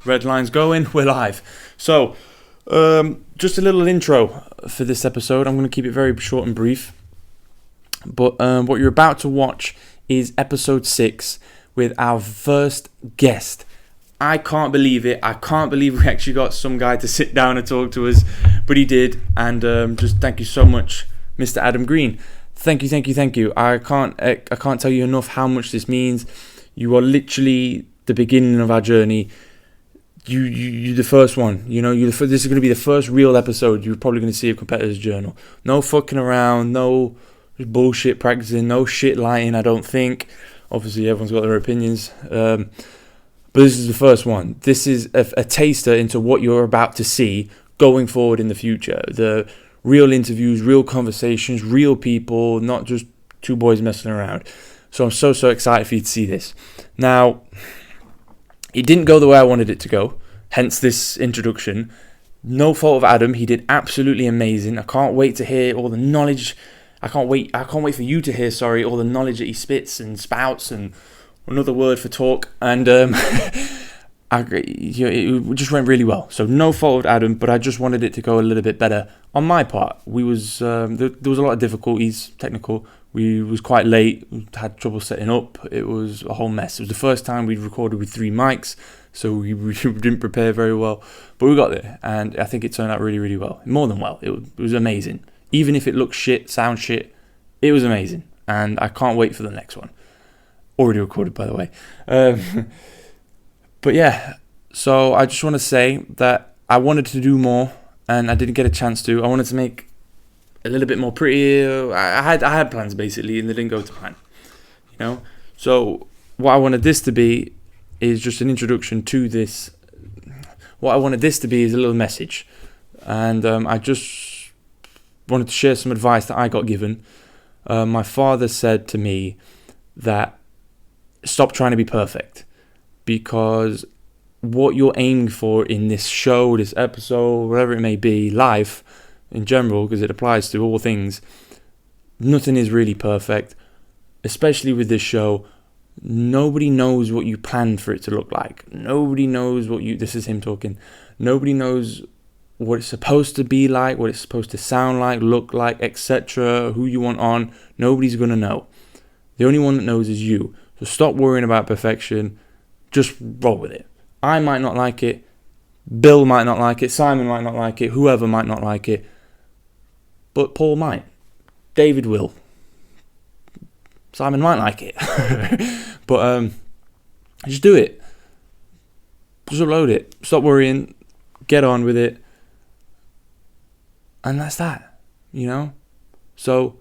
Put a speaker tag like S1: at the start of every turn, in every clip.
S1: Red line's going. We're live. So, just a little intro for this episode. I'm going to keep it very short and brief. But what you're about to watch is episode 6 with our first guest. I can't believe it. I can't believe we actually got some guy to sit down and talk to us. But he did. And just thank you so much, Mr. Adam Green. Thank you. I can't tell you enough how much this means. You are literally the beginning of our journey. You're the first one. You know, this is going to be the first real episode you're probably going to see of Competitor's Journal. No fucking around, no bullshit practicing, no shit lying, I don't think. Obviously, everyone's got their opinions. But this is the first one. This is a taster into what you're about to see going forward in the future. The real interviews, real conversations, real people, not just two boys messing around. So I'm so excited for you to see this. Now, it didn't go the way I wanted it to go, hence this introduction. No fault of Adam, he did absolutely amazing. I can't wait to hear all the knowledge. I can't wait for you to hear, all the knowledge that he spits and spouts, and another word for talk. And it just went really well. So no fault of Adam, but I just wanted it to go a little bit better on my part. There was a lot of difficulties, technical. We was quite late, we had trouble setting up. It was a whole mess. It was the first time we'd recorded with 3 mics, so we didn't prepare very well. But we got there, and I think it turned out really, really well. More than well. It was amazing. Even if it looked shit, sound shit, it was amazing. And I can't wait for the next one. Already recorded, by the way. But yeah, so I just want to say that I wanted to do more, and I didn't get a chance to. I wanted to make a little bit more pretty. I had plans basically, and they didn't go to plan. You know, so what I wanted this to be is just an introduction to this. What I wanted this to be is a little message, and I just wanted to share some advice that I got given. My father said to me that stop trying to be perfect, because what you're aiming for in this show, this episode, whatever it may be, life in general, because it applies to all things, nothing is really perfect. Especially with this show, nobody knows what you planned for it to look like. Nobody knows this is him talking, nobody knows what it's supposed to be like, what it's supposed to sound like, look like, etc., who you want on. Nobody's going to know. The only one that knows is you. So stop worrying about perfection. Just roll with it. I might not like it. Bill might not like it. Simon might not like it. Whoever might not like it. But Paul might. David will. Simon might like it. But just do it. Just upload it. Stop worrying. Get on with it. And that's that. You know? So,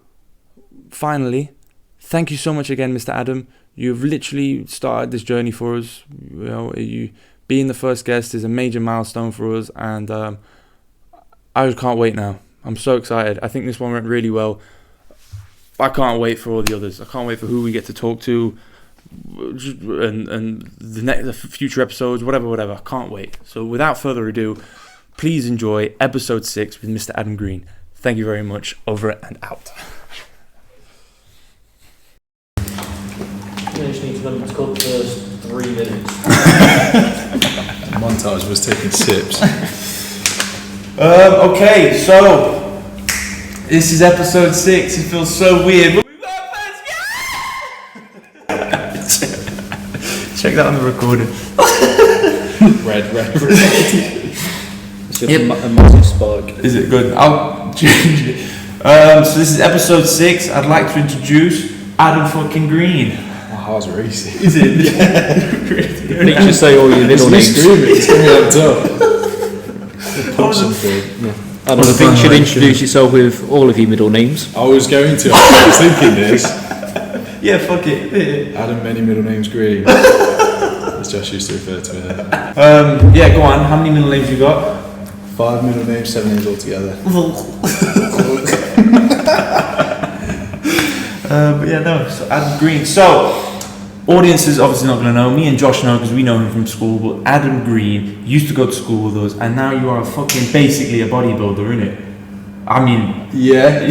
S1: finally, thank you so much again, Mr. Adam. You've literally started this journey for us. You know, you being the first guest is a major milestone for us, and I just can't wait now. I'm so excited. I think this one went really well. I can't wait for all the others. I can't wait for who we get to talk to, and the future episodes, whatever. I can't wait. So without further ado, please enjoy episode 6 with Mr. Adam Green. Thank you very much. Over and out.
S2: You just need to remember to call the first 3 minutes.
S3: Montage was taking sips.
S1: Okay, so this is episode 6. It feels so weird. But we got first. Check that on the recording.
S3: Red.
S2: It's just a massive spike.
S1: Is it good? I'll change it. So this is episode 6. I'd like to introduce Adam fucking Green.
S3: My heart's racing.
S1: Is it?
S2: You need to say all your middle names.
S3: It's going to be up top.
S2: Adam, I think you should introduce yourself with all of your middle names.
S3: I was going to. I was thinking this.
S1: Yeah, fuck it.
S3: Adam, many middle names Green. As Josh used to refer to it.
S1: Yeah, go on. How many middle names you got?
S3: 5 middle names, 7 names altogether.
S1: But yeah, no. So Adam Green. So audience is obviously not going to know. Me and Josh know because we know him from school. But Adam Green used to go to school with us, and now you are basically a bodybuilder, innit? I mean,
S3: yeah.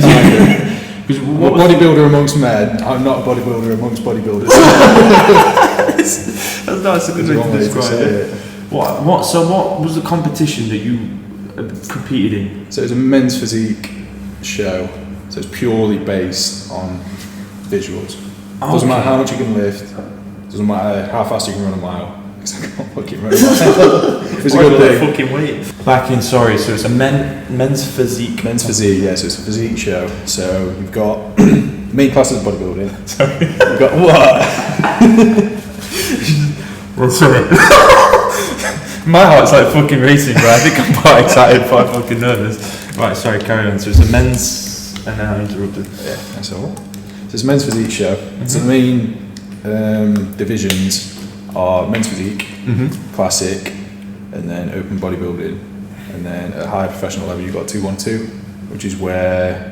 S3: Because bodybuilder amongst men. I'm not a bodybuilder amongst bodybuilders.
S1: That's a good way to describe it. What was the competition that you competed in?
S3: So it's a men's physique show. So it's purely based on visuals. Doesn't matter how much you can lift. Doesn't matter how fast you can run a mile. Because I can't fucking run a mile. It's a good thing.
S1: Fucking weight. Back in, sorry. So it's a men's physique.
S3: Men's physique, yeah. So it's a physique show. So you've got main class is bodybuilding.
S1: Sorry.
S3: You've got what?
S1: Sorry. My heart's like fucking racing, bro. I think I'm quite excited, quite fucking nervous. Right, sorry, carry on. So it's a men's, and then I interrupted.
S3: Yeah, that's all. So it's a men's physique show. So the main divisions are men's physique, classic, and then open bodybuilding. And then at a higher professional level, you've got 212, which is where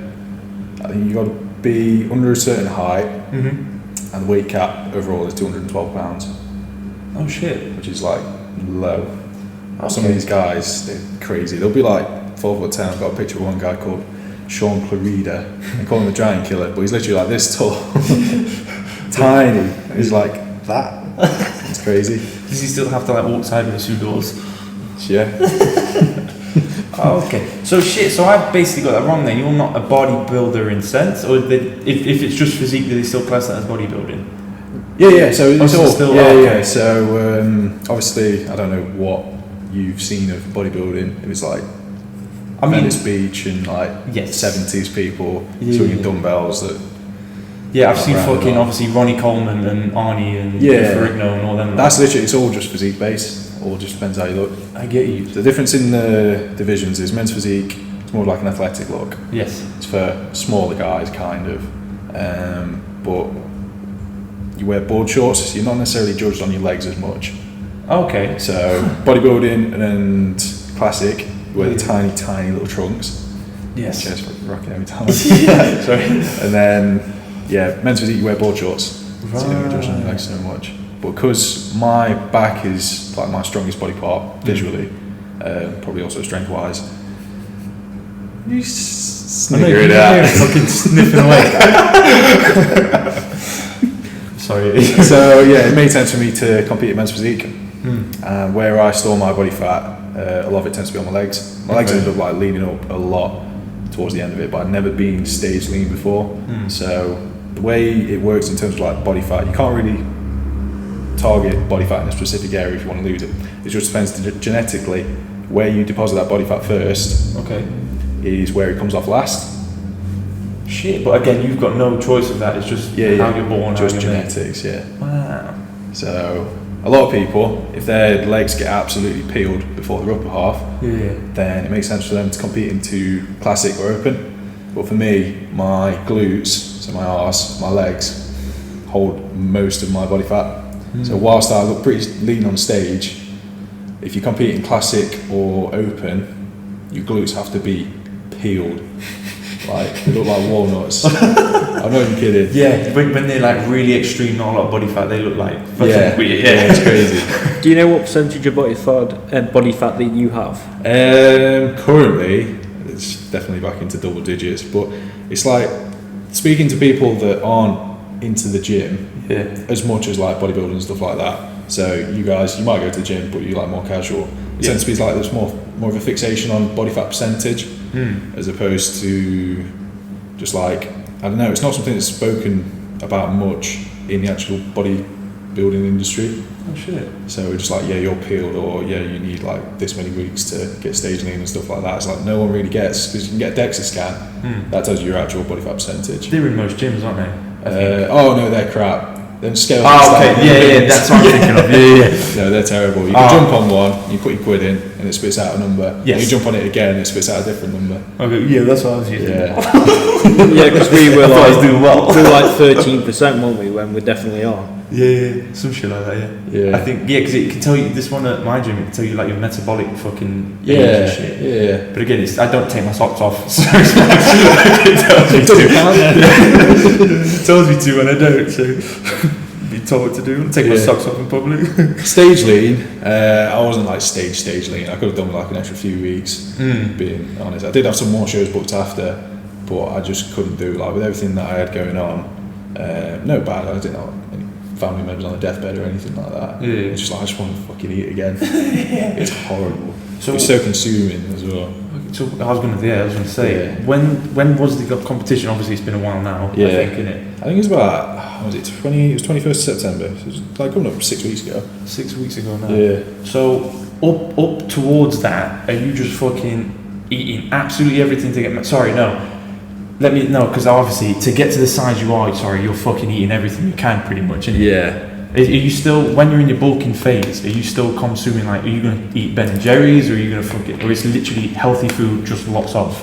S3: I think you've got to be under a certain height, and the weight cap overall is 212 pounds.
S1: Oh shit.
S3: Which is like low. Some of these guys, they're crazy. They'll be like 12'10". I've got a picture of one guy called Sean Clarida. They call him the giant killer, but he's literally like this tall. Tiny. He's like that. It's crazy.
S1: Does he still have to like walk sideways through doors?
S3: Yeah.
S1: Oh, okay. So I've basically got that wrong then. You're not a bodybuilder in sense, or if it's just physique, do they still class that as bodybuilding?
S3: Yeah. So it's all
S1: still
S3: yeah. So obviously, I don't know what you've seen of bodybuilding. It was like Venice Beach and like 70s people swinging dumbbells.
S1: I've seen fucking obviously Ronnie Coleman and Arnie and Ferrigno and all them.
S3: That's literally, it's all just physique based. All just depends how you look.
S1: I get you.
S3: The difference in the divisions is men's physique, it's more like an athletic look.
S1: Yes.
S3: It's for smaller guys, kind of. But you wear board shorts, so you're not necessarily judged on your legs as much.
S1: Okay.
S3: So bodybuilding and classic, you wear the tiny little trunks.
S1: Yes.
S3: Chest rocking every time.
S1: Sorry.
S3: And then, men's physique, you wear board shorts.
S1: Right.
S3: So you're not judged on your legs so much. But because my back is like my strongest body part visually, probably also strength wise, you snigger it out.
S1: Fucking sniffing away. Sorry.
S3: So it made sense for me to compete in men's physique. Where I store my body fat, a lot of it tends to be on my legs. My legs ended up like leaning up a lot towards the end of it, but I'd never been stage lean before. So the way it works in terms of like body fat, you can't really target body fat in a specific area if you want to lose it. It just depends genetically where you deposit that body fat first.
S1: Okay.
S3: Is where it comes off last.
S1: Shit, but again, you've got no choice of that. It's just how you're born.
S3: Just genetics,
S1: Wow.
S3: So a lot of people, if their legs get absolutely peeled before their upper half, then it makes sense for them to compete into classic or open. But for me, my glutes, so my arse, my legs, hold most of my body fat. So whilst I look pretty lean on stage, if you compete in classic or open, your glutes have to be peeled. Like, they look like walnuts. I'm not even kidding.
S1: Yeah, when they're like really extreme, not a lot of body fat, they look like
S3: fucking weird. Yeah, it's crazy.
S2: Do you know what percentage of body fat that you have?
S3: Currently, it's definitely back into double digits, but it's like speaking to people that aren't into the gym as much as like bodybuilding and stuff like that. So you guys, you might go to the gym, but you like more casual. It tends to be like there's more of a fixation on body fat percentage, as opposed to just like, I don't know, it's not something that's spoken about much in the actual bodybuilding industry.
S1: Oh shit.
S3: So we're just like, you're peeled, or you need like this many weeks to get stage lean and stuff like that. It's like no one really gets, because you can get a DEXA scan, that tells you your actual body fat percentage.
S1: They're in most gyms, aren't they?
S3: Oh no, they're crap. Them scales.
S1: That's what I'm thinking of.
S3: No, they're terrible. You can jump on one, you put your quid in, and it spits out a number.
S1: Yes.
S3: You jump on it again, it spits out a different number.
S1: Okay, that's what I was using.
S2: Because we were like
S1: doing well.
S2: We were like 13%, weren't we? When we definitely are.
S1: Yeah, some shit like that. Yeah. I think because it can tell you, this one at my gym, it can tell you like your metabolic fucking age and shit.
S3: Yeah.
S1: But again, I don't take my socks off, so it tells me to when I don't. So be told what to do. Take my socks off in public.
S3: Stage lean. I wasn't like stage lean. I could have done with like an extra few weeks. Being honest, I did have some more shows booked after, but I just couldn't do like with everything that I had going on. No bad. I didn't have any family members on the deathbed or anything like that.
S2: Yeah.
S3: It's just like, I just want to fucking eat again. It's horrible. So it's so consuming as well.
S1: So I was gonna say,
S3: Yeah.
S1: when was the competition? Obviously, it's been a while now.
S3: Yeah.
S1: I think, innit?
S3: I think it was about, was it 20? It was 21st of September. So it was like coming up 6 weeks ago.
S1: 6 weeks ago now.
S3: Yeah.
S1: So up towards that, are you just fucking eating absolutely everything to get? Sorry, no. Let me know, because obviously to get to the size you are, you're fucking eating everything you can, pretty much. Innit?
S3: Yeah.
S1: Are you still, when you're in your bulking phase, are you still consuming, like, are you going to eat Ben and Jerry's, or are you going to fucking, or it's literally healthy food, just lots of?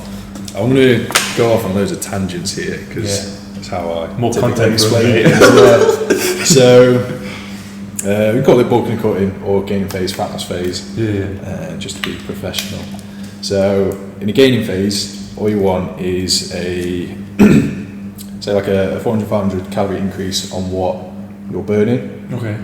S3: I'm going to go off on loads of tangents here because that's how I
S1: more
S3: typically
S1: content
S3: explain it as well. So we call it bulking and cutting, or gaining phase, fatness phase, just to be professional. So in a gaining phase, all you want is a say like a 400-500 calorie increase on what you're burning.
S1: Okay.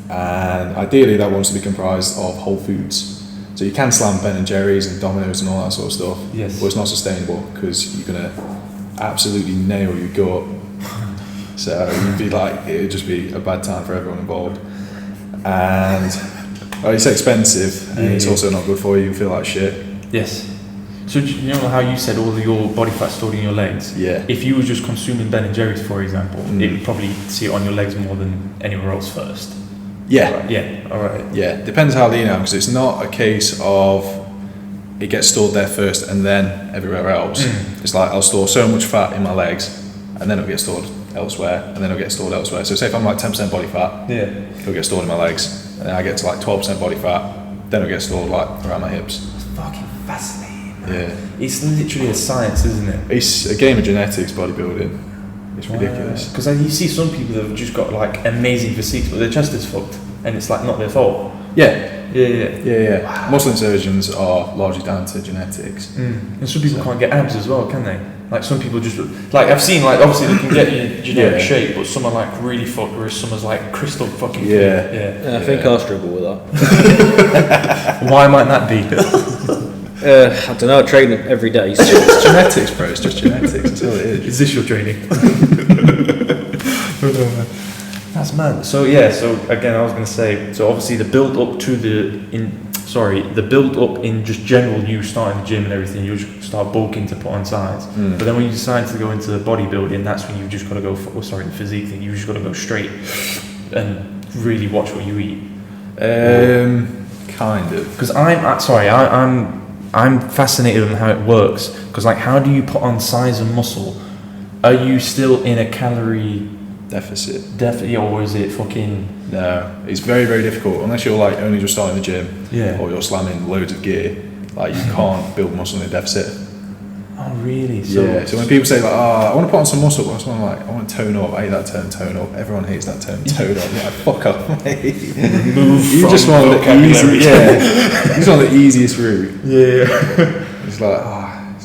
S3: And ideally that wants to be comprised of whole foods. So you can slam Ben and Jerry's and Domino's and all that sort of stuff,
S1: Yes.
S3: but it's not sustainable because you're going to absolutely nail your gut. So you'd be like, it would just be a bad time for everyone involved. And it's expensive, and it's also not good for you. You feel like shit.
S1: Yes. So do you know how you said all of your body fat stored in your legs?
S3: Yeah.
S1: If you were just consuming Ben and Jerry's, for example, it would probably see it on your legs more than anywhere else first.
S3: Yeah.
S1: Right. Yeah. All right.
S3: Yeah. Depends how lean I am, because it's not a case of it gets stored there first and then everywhere else. It's like I'll store so much fat in my legs, and then it'll get stored elsewhere, and then it'll get stored elsewhere. So say if I'm like 10% body fat, it'll get stored in my legs, and then I get to like 12% body fat, then it'll get stored like around my hips.
S1: It's fucking fascinating.
S3: Yeah.
S1: It's literally a science, isn't it?
S3: It's a game of genetics, bodybuilding. It's ridiculous.
S1: Because you see some people that have just got like amazing physiques, but their chest is fucked, and it's like not their fault.
S3: Yeah.
S1: Yeah.
S3: Wow. Muscle insertions are largely down to genetics.
S1: And some people can't get abs as well, can they? Like some people just like I've seen like obviously they can get your generic shape, but some are like really fucked, whereas some is like crystal fucking clear.
S2: Yeah, I think I struggle with that.
S1: Why might that be?
S2: I don't know, I train every day. So.
S3: It's genetics, bro. It's just genetics. That's all it is.
S1: Is this your training? That's mad. So again, I was going to say, so obviously the build up to the build up in just general, you starting the gym and everything, you just start bulking to put on size. But then when you decide to go into the bodybuilding, that's when you've just got to go for, the physique thing. You just got to go straight and really watch what you eat.
S3: Kind of.
S1: Because I'm fascinated on how it works. Because like, how do you put on size and muscle? Are you still in a calorie
S3: deficit,
S1: or is it fucking?
S3: No, it's very, very difficult unless you're like only just starting the gym, or you're slamming loads of gear. Like you can't build muscle in a deficit.
S1: Oh really?
S3: So when people say like, I want to put on some muscle, I'm like, I want to tone up. I hate that term, tone up. Everyone hates that term, tone up. You're like, fuck off, mate. You just want the easy, you just want the easiest route. It's like,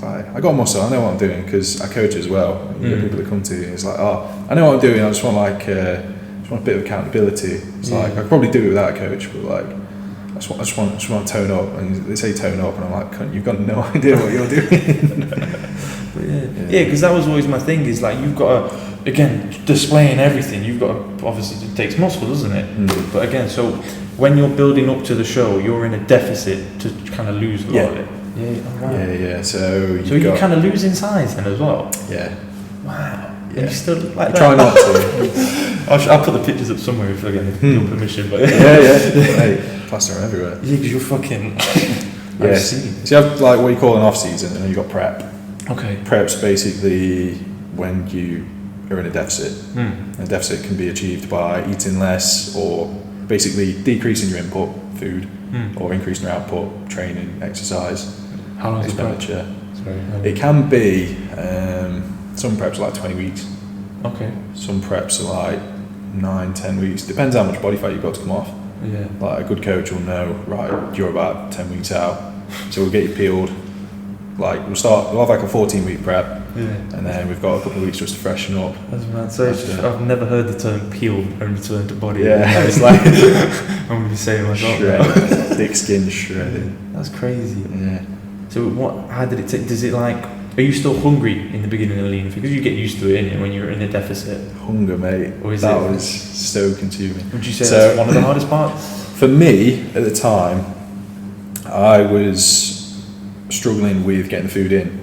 S3: I got muscle. I know what I'm doing because I coach as well. You get people that come to you. It's like, I know what I'm doing. I just want a bit of accountability. It's like I could probably do it without a coach, but like I just want to tone up. And they say tone up, and I'm like, you've got no idea what you're doing.
S1: Because that was always my thing. Is like you've got to, again, displaying everything. You've got to, obviously it takes muscle, doesn't it? But again, so when you're building up to the show, you're in a deficit to kind of lose a lot of it. So you're kind of losing size then as well. Wow.
S3: Yeah.
S1: You still like that?
S3: Try not to.
S1: I'll put the pictures up somewhere if I get your permission. But
S3: Hey, plaster everywhere.
S1: Yeah, because you're fucking.
S3: So you have like what you call an off season, and then you got prep.
S1: Okay.
S3: Prep's basically when you are in a deficit. A deficit can be achieved by eating less, or basically decreasing your input, food, or increasing your output, training, exercise.
S1: How long is
S3: expenditure? It can be some preps are like 20 weeks.
S1: Okay.
S3: Some preps are like 9-10 weeks. Depends how much body fat you've got to come off.
S1: Yeah.
S3: Like a good coach will know, right, you're about 10 weeks out, so we'll get you peeled. Like we'll have like a 14-week prep, and then we've got a couple of weeks just to freshen up.
S1: That's mad. So I've never heard the term peeled and return to body.
S3: Yeah.
S1: It's like I'm gonna be saying myself.
S3: Shredded. Thick skin shredded.
S1: That's crazy.
S3: Yeah.
S1: So how did it take? Does it like Are you still hungry in the beginning of lean? Because you get used to it, innit, when you're in a deficit.
S3: Hunger, mate. That was so consuming.
S1: Would you say that's one of the hardest parts?
S3: For me, at the time, I was struggling with getting the food in.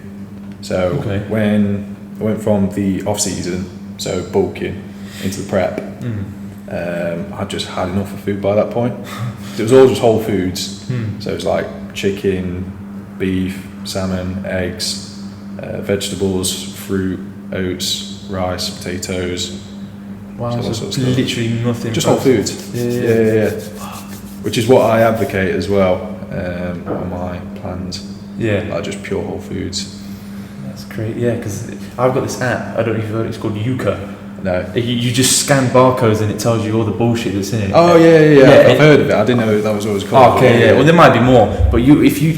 S3: So when I went from the off-season, so bulking, into the prep, I just had enough of food by that point. It was all just whole foods. So it was like chicken, beef, salmon, eggs, vegetables, fruit, oats, rice, potatoes.
S1: Wow, so literally nothing.
S3: Just whole foods. Yeah. Which is what I advocate as well on my plans.
S1: Yeah.
S3: Like just pure whole foods.
S1: That's great. Yeah, because I've got this app. I don't know if you've heard it. It's called Yuka.
S3: No.
S1: You just scan barcodes and it tells you all the bullshit that's in it.
S3: Oh yeah. I've heard of it. I didn't know that was what it was called.
S1: Okay, yeah. Well, there might be more. But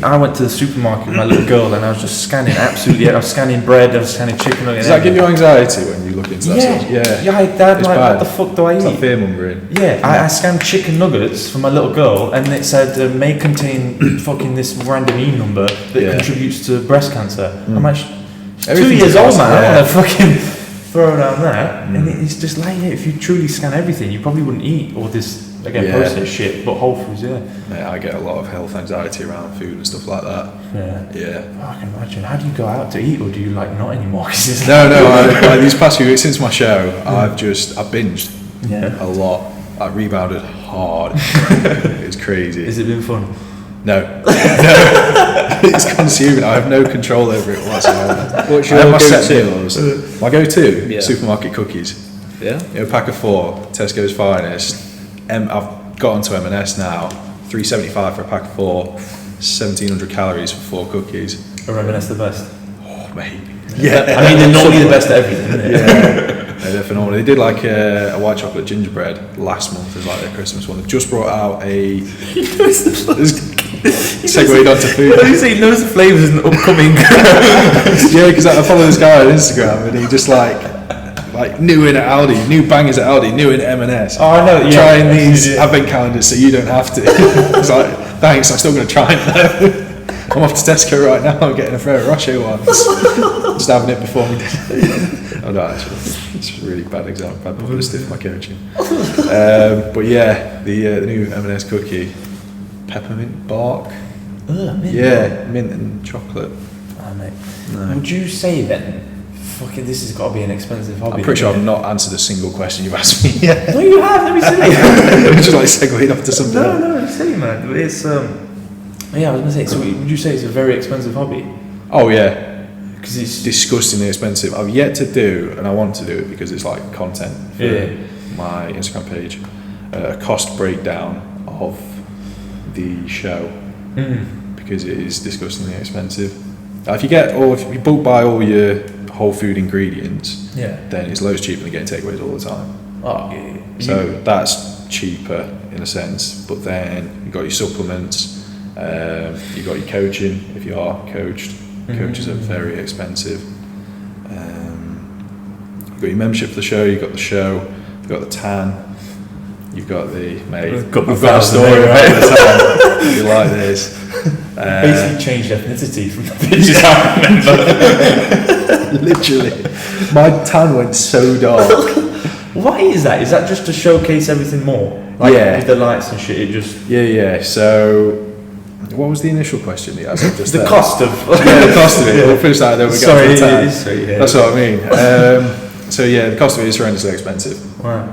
S1: I went to the supermarket with my little girl and I was just scanning. Absolutely, I was scanning bread. I was scanning chicken.
S3: Does that give you anxiety when you look into that stuff?
S1: Yeah. Dad, like, what the fuck do I eat?
S3: It's like fear mongering.
S1: Yeah, I scanned chicken nuggets for my little girl, and it said may contain fucking this random E number that contributes to breast cancer. I'm like, 2 years old, man. I want to fucking throw down that, and it's just like, if you truly scan everything, you probably wouldn't eat all this processed shit, but whole foods.
S3: Yeah, I get a lot of health anxiety around food and stuff like that.
S1: Oh, I can imagine. How do you go out to eat, or do you like not anymore?
S3: No, these past few weeks since my show, I've binged a lot. I rebounded hard. It's crazy.
S1: Has it been fun?
S3: No. It's consuming. I have no control over it whatsoever.
S2: What's your go-to?
S3: My go-to? Supermarket cookies.
S2: Yeah?
S3: A pack of 4, Tesco's Finest. I've got onto M&S now. $3.75 for a pack of 4. 1,700 calories for 4 cookies.
S1: Are M&S the best?
S3: Oh, mate.
S1: Yeah. I mean, they're normally the best at everything, isn't it?
S3: Yeah. They're phenomenal. They did like a white chocolate gingerbread last month as like their Christmas one. They've just brought out a... segued onto food.
S1: You say he knows the flavours and upcoming.
S3: Yeah, because I follow this guy on Instagram and he just like new in at Aldi, new bangers at Aldi, new in M&S.
S1: Oh, I know.
S3: Trying these advent calendars so you don't have to. It's like, thanks, I'm still going to try it. I'm off to Tesco right now. I'm getting a Ferrero Rocher one. Just having it before me. Oh no, actually, it's a really bad example. Bad publicity for my coaching. But yeah, the new M&S cookie, peppermint bark.
S1: Mint.
S3: Mint and chocolate.
S1: Oh, mate. No. Would you say then? Fucking, this has got to be an expensive hobby.
S3: I'm pretty sure I've not answered a single question you've asked me yet.
S1: No, you have. Let me see.
S3: Just like segued off to something.
S1: No, it's silly, man. But it's yeah, I was gonna say. So, would you say it's a very expensive hobby?
S3: Oh yeah,
S1: because it's
S3: disgustingly expensive. I've yet to do, and I want to do it because it's like content for my Instagram page. A cost breakdown of the show because it is disgustingly expensive. If you bulk buy all your whole food ingredients, then it's loads cheaper than getting takeaways all the time.
S1: Oh, yeah.
S3: So that's cheaper in a sense, but then you've got your supplements, you've got your coaching if you are coached. Coaches are very expensive. You've got your membership for the show, you've got you've got the tan, you've got the mate. I've got a story about the tan. You like this?
S1: Basically changed ethnicity from the pictures I remember.
S3: Literally, my tan went so dark.
S1: Why is that? Is that just to showcase everything more? Like with the lights and shit, it just...
S3: Yeah. So, what was the initial question you asked? Just
S1: the cost of...
S3: the cost of it. We'll finish that, then we'll get to the tan. That's what I mean. So yeah, the cost of it is horrendously expensive.
S1: Wow.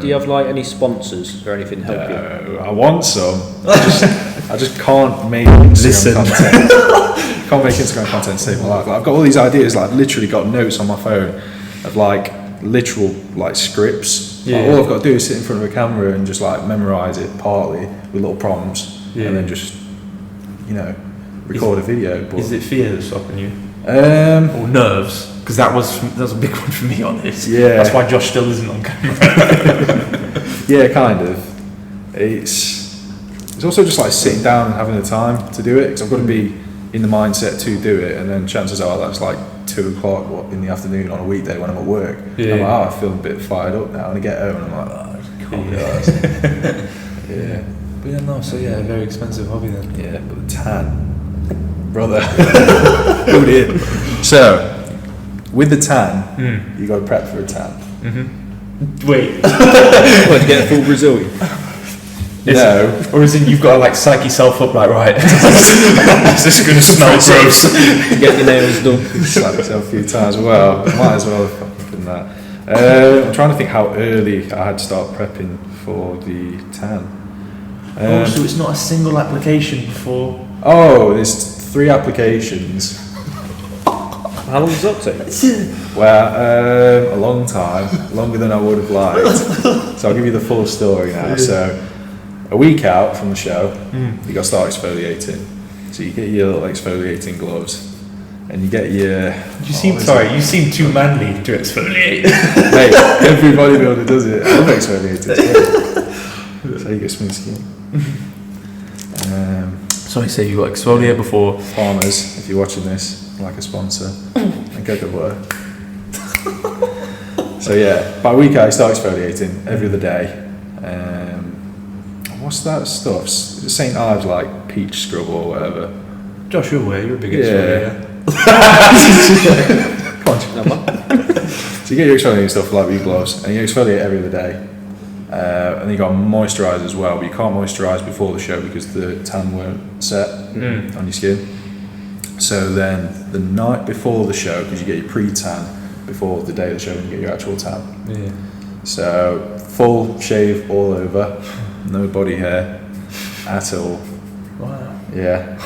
S2: Do you have like any sponsors or anything to help you?
S3: I want some. I just can't make Instagram content. Can't make Instagram content to save my life. Like, I've got all these ideas. Like, I've literally got notes on my phone of like literal like scripts. Like, all I've got to do is sit in front of a camera and just like memorize it partly with little prompts, and then just record a video. But
S1: is it fear that's stopping you? Or nerves? Because that was a big one for me on this. Yeah. That's why Josh still isn't on camera.
S3: Yeah, kind of. It's also just like sitting down and having the time to do it, because I've got to be in the mindset to do it, and then chances are that's like 2 o'clock in the afternoon on a weekday when I'm at work. I'm like, I feel a bit fired up now, and I get home and I'm like, I just can't be arsed.
S1: But very expensive hobby then.
S3: Yeah, but the tan, Brother. Oh dear. So, with the tan, you got to prep for a tan.
S1: Wait.
S2: What, to get a full Brazilian?
S3: No.
S1: Or is it you've got to like psych yourself up like, right, is this going to smell gross?
S2: Get your nails done.
S3: Slap myself a few times. Well, might as well have fucking done that. I'm trying to think how early I had to start prepping for the tan.
S1: So it's not a single application before?
S3: Oh, there's 3 applications.
S2: How long does that take?
S3: Well, a long time, longer than I would have liked. So I'll give you the full story now. So, a week out from the show, you got to start exfoliating. So you get your little exfoliating gloves, and you get your.
S1: You seem too manly to exfoliate.
S3: Mate, every bodybuilder does it. I love exfoliating. That's how you get smooth skin.
S1: Sorry, say you got exfoliate before.
S3: Farmers, if you're watching this, like a sponsor, and go to work. So yeah, by a week out, I start exfoliating every other day. What's that stuff? It's St. Ives, like peach scrub or whatever.
S1: Josh, you're aware, you're a big exfoliator.
S3: Come on, so you get your exfoliating stuff like with your gloves, and you exfoliate every other day. And then you got to moisturise as well, but you can't moisturise before the show because the tan won't set on your skin. So then the night before the show, because you get your pre-tan before the day of the show and you get your actual tan.
S1: Yeah.
S3: So full shave all over, no body hair at all.
S1: Wow.
S3: Yeah.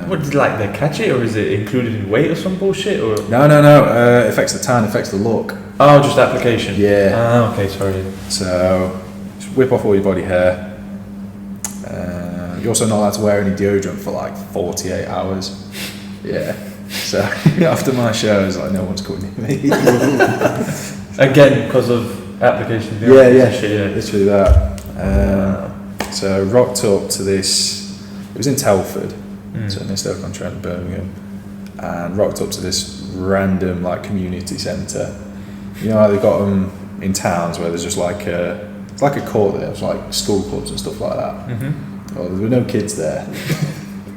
S1: What did they catch it, or is it included in weight or some bullshit? Or
S3: No. It affects the tan, affects the look.
S1: oh, just application.
S3: Yeah.
S1: Ah, okay, sorry.
S3: So just whip off all your body hair. You're also not allowed to wear any deodorant for like 48 hours. Yeah. So after my shows, like no one's cutting me.
S1: Again, because of application.
S3: Yeah.
S1: Shit,
S3: Literally that. So rocked up to this. It was in Telford, so near Stoke-on-Trent, Birmingham, and rocked up to this random like community centre. You know how they've got them in towns where there's just like it's like a court there. It's like school clubs and stuff like that. Well, there were no kids there.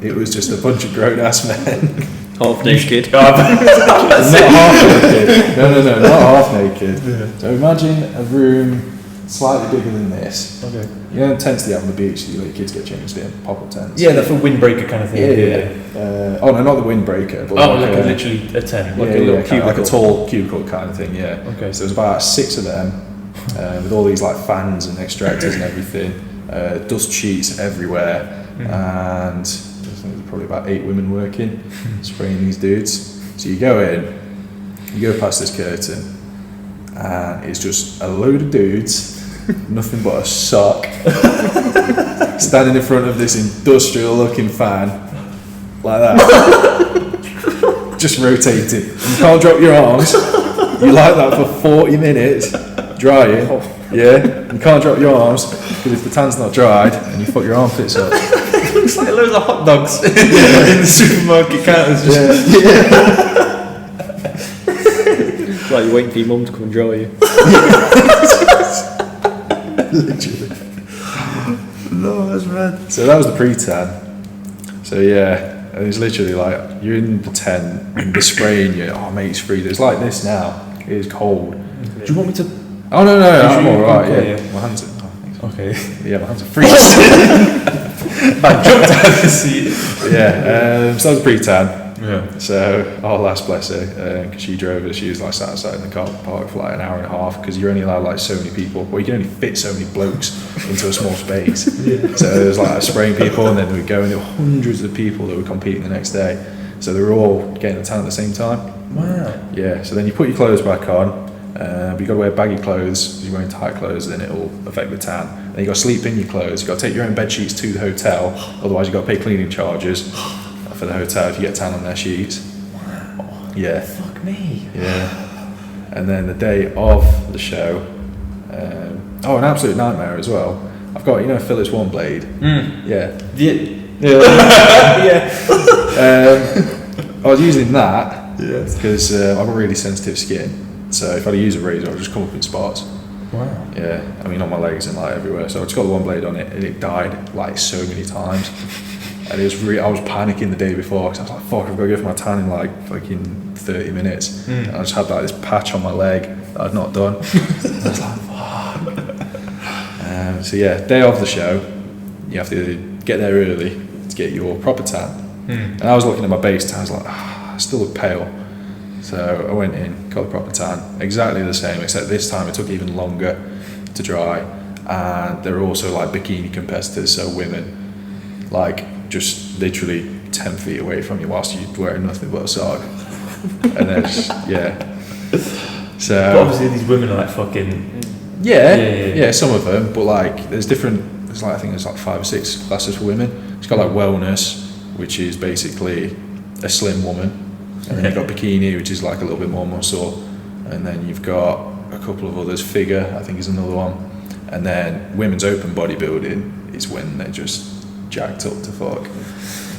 S3: It was just a bunch of grown-ass men.
S2: Half naked.
S3: Not half naked. No, not half naked. Yeah. So imagine a room slightly bigger than this.
S1: Okay.
S3: You know, tents they have on the beach, you let your kids get changed in, pop-up tents.
S1: Yeah, that's a windbreaker kind of thing.
S3: Yeah. Oh no, not the windbreaker. But
S1: like literally a tent, like a little cubicle.
S3: Like a tall cubicle kind of thing. Yeah.
S1: Okay.
S3: So there's about 6 of them, with all these like fans and extractors and everything, dust sheets everywhere, and there's probably about 8 women working, spraying these dudes. So you go in, you go past this curtain, and it's just a load of dudes, nothing but a sock, standing in front of this industrial-looking fan, like that, just rotating. You can't drop your arms. You like that for 40 minutes, drying. Yeah, you can't drop your arms because if the tan's not dried, and you fuck your armpits up.
S1: It looks like loads of hot dogs in the supermarket counters.
S2: It's like you're waiting for your mum to come and dry you.
S3: Literally.
S1: No, that's mad.
S3: So that was the pre-tan. So yeah, it was literally like you're in the tent and they're spraying you. Oh mate, it's freezing. It's like this now. It is cold.
S1: Do you want me to?
S3: Oh no, I'm alright.
S1: Okay,
S3: Yeah, my hands are. Oh,
S1: okay.
S3: Yeah, my hands are freezing.
S1: I jumped out of the seat.
S3: Yeah. So that was pre-tan.
S1: Yeah.
S3: So our last bless her, because she drove us. She was like sat outside in the car park for like an hour and a half because you're only allowed like so many people. Well, you can only fit so many blokes into a small space. Yeah. So there was like spraying people, and then we would go, and there were hundreds of people that were competing the next day. So they were all getting the tan at the same time.
S1: Wow.
S3: Yeah. So then you put your clothes back on. But you've got to wear baggy clothes because you're wearing tight clothes, then it'll affect the tan. Then you've got to sleep in your clothes. You've got to take your own bed sheets to the hotel, otherwise you've got to pay cleaning charges for the hotel if you get tan on their sheets.
S1: Wow.
S3: Yeah.
S1: Fuck me.
S3: Yeah. And then the day of the show, an absolute nightmare as well. I've got, Philips One Blade. Yeah.
S1: Yeah.
S3: I was using that because I've got really sensitive skin. So if I use a razor, I'll just come up in spots.
S1: Wow.
S3: Yeah, I mean on my legs and like everywhere. So I just got the One Blade on it, and it died like so many times. And I was panicking the day before because I was like, fuck, I've got to go for my tan in like fucking 30 minutes. And I just had like this patch on my leg that I'd not done. And I was like, fuck. So yeah, day of the show, you have to get there early to get your proper tan. And I was looking at my base tan, I was like, I still look pale. So I went in, got the proper tan, exactly the same, except this time it took even longer to dry. And there were also like bikini competitors, so women, like just literally 10 feet away from you whilst you're wearing nothing but a sock. And then so
S1: but obviously these women are like fucking...
S3: Yeah, some of them, but like there's like I think there's like 5 or 6 classes for women. It's got like wellness, which is basically a slim woman, and then you've got bikini, which is like a little bit more muscle, and then you've got a couple of others. Figure, I think, is another one, and then women's open bodybuilding is when they're just jacked up to fuck.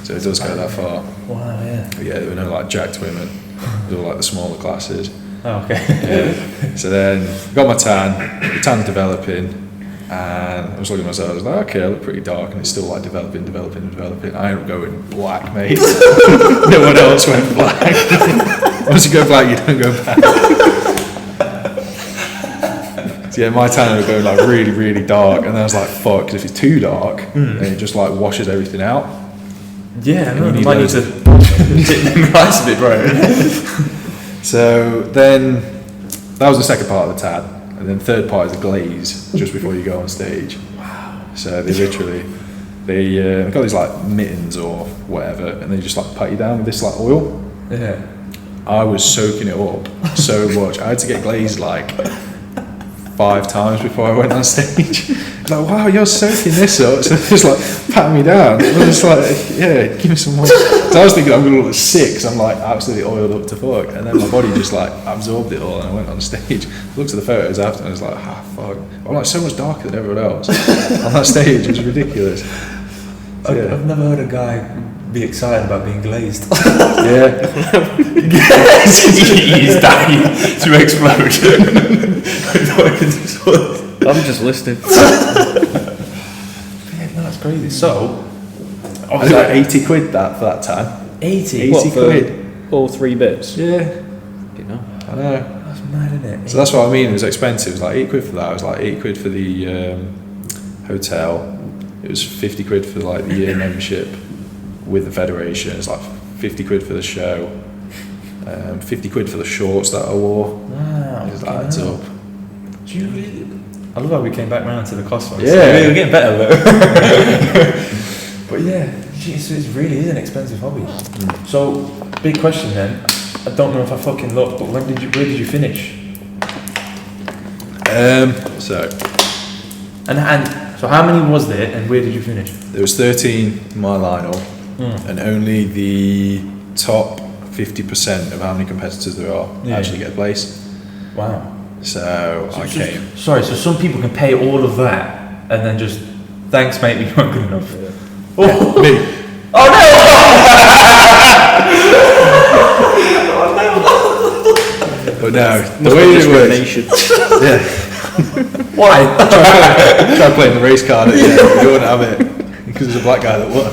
S3: So it does go that far.
S1: Wow, yeah.
S3: But yeah, there were no like jacked women. They were like the smaller classes.
S1: Oh, okay.
S3: Yeah. So then got my tan. The tan's developing. And I was looking at myself, I was like, okay, I look pretty dark, and it's still like developing. I ended up going black, mate. No one else went black. Once you go black, you don't go back. So yeah, my tan was going like really, really dark, and then I was like, fuck, because if it's too dark, then it just like washes everything out.
S1: Yeah, I might need to dip them rice a bit, bro.
S3: So then, that was the second part of the tan. And then third part is the glaze, just before you go on stage. Wow. So they literally, they've got these like mittens or whatever, and they just like pat you down with this like oil.
S1: Yeah.
S3: I was soaking it up so much. I had to get glazed like 5 times before I went on stage. Like, wow, you're soaking this up. So they're just like patting me down. I was just like, yeah, give me some more. So I was thinking I'm going to look sick because I'm like absolutely oiled up to fuck. And then my body just like absorbed it all, and I went on stage. Looked at the photos after and I was like, fuck. I'm like so much darker than everyone else on that stage. It was ridiculous. So, yeah.
S1: I've never heard a guy be excited about being glazed.
S3: Yeah.
S1: He's dying to explode.
S2: I'm just listening.
S1: Yeah, no, that's crazy. So,
S3: I was like 80 quid that for that time.
S1: 80
S3: quid.
S2: All 3 bits.
S3: Yeah.
S2: You know.
S3: I know.
S1: That's mad, isn't it?
S3: So that's what I mean. It was expensive. It was like 8 quid for that. It was like 8 quid for the hotel. It was 50 quid for like the year membership with the federation. It's like 50 quid for the show. 50 quid for the shorts that I wore.
S1: Wow.
S3: It just adds up.
S1: I love how we came back round to the cost one.
S3: Yeah.
S1: So we're getting better though. But yeah, it really is an expensive hobby. So, big question then. I don't know if I fucking looked, but where did you finish? So how many was there, and where did you finish?
S3: There was 13 in my lineup, and only the top 50% of how many competitors there are actually get a place.
S1: Wow.
S3: So I came.
S1: Sorry, so some people can pay all of that and then just, thanks mate, we weren't good enough.
S3: Yeah.
S1: Oh.
S3: Me.
S1: Oh no!
S3: But no, the way it works. Yeah.
S1: Why?
S3: Try playing the race card at the end. You wouldn't have it because there's a black guy that won.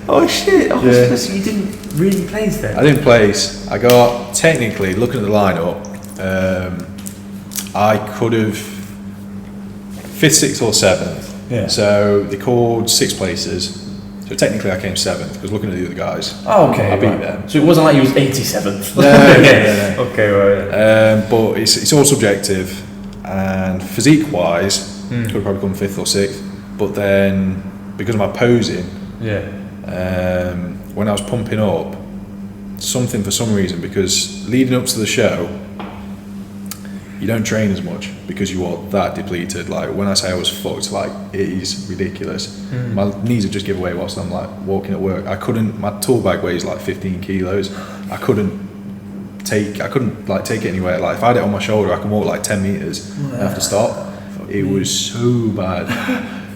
S1: Oh shit! Oh,
S3: Yeah.
S1: so you didn't really place then?
S3: I didn't place. I got, technically, looking at the lineup, I could have 5th, 6th, or 7th.
S1: Yeah.
S3: So they called 6 places. So technically, I came 7th because looking at the other guys,
S1: Oh, okay.
S3: I beat
S1: right.
S3: them.
S1: So it wasn't like you was 87th.
S3: No.
S1: Okay, right.
S3: But it's all subjective, and physique-wise, could have probably come 5th or 6th. But then, because of my posing,
S1: Yeah.
S3: when I was pumping up, for some reason, because leading up to the show, you don't train as much because you are that depleted. Like when I say I was fucked, like it is ridiculous. My knees would just give away whilst I'm like walking at work. My tool bag weighs like 15 kilos. I couldn't take it anywhere. Like if I had it on my shoulder, I can walk like 10 meters and have to stop. It was so bad.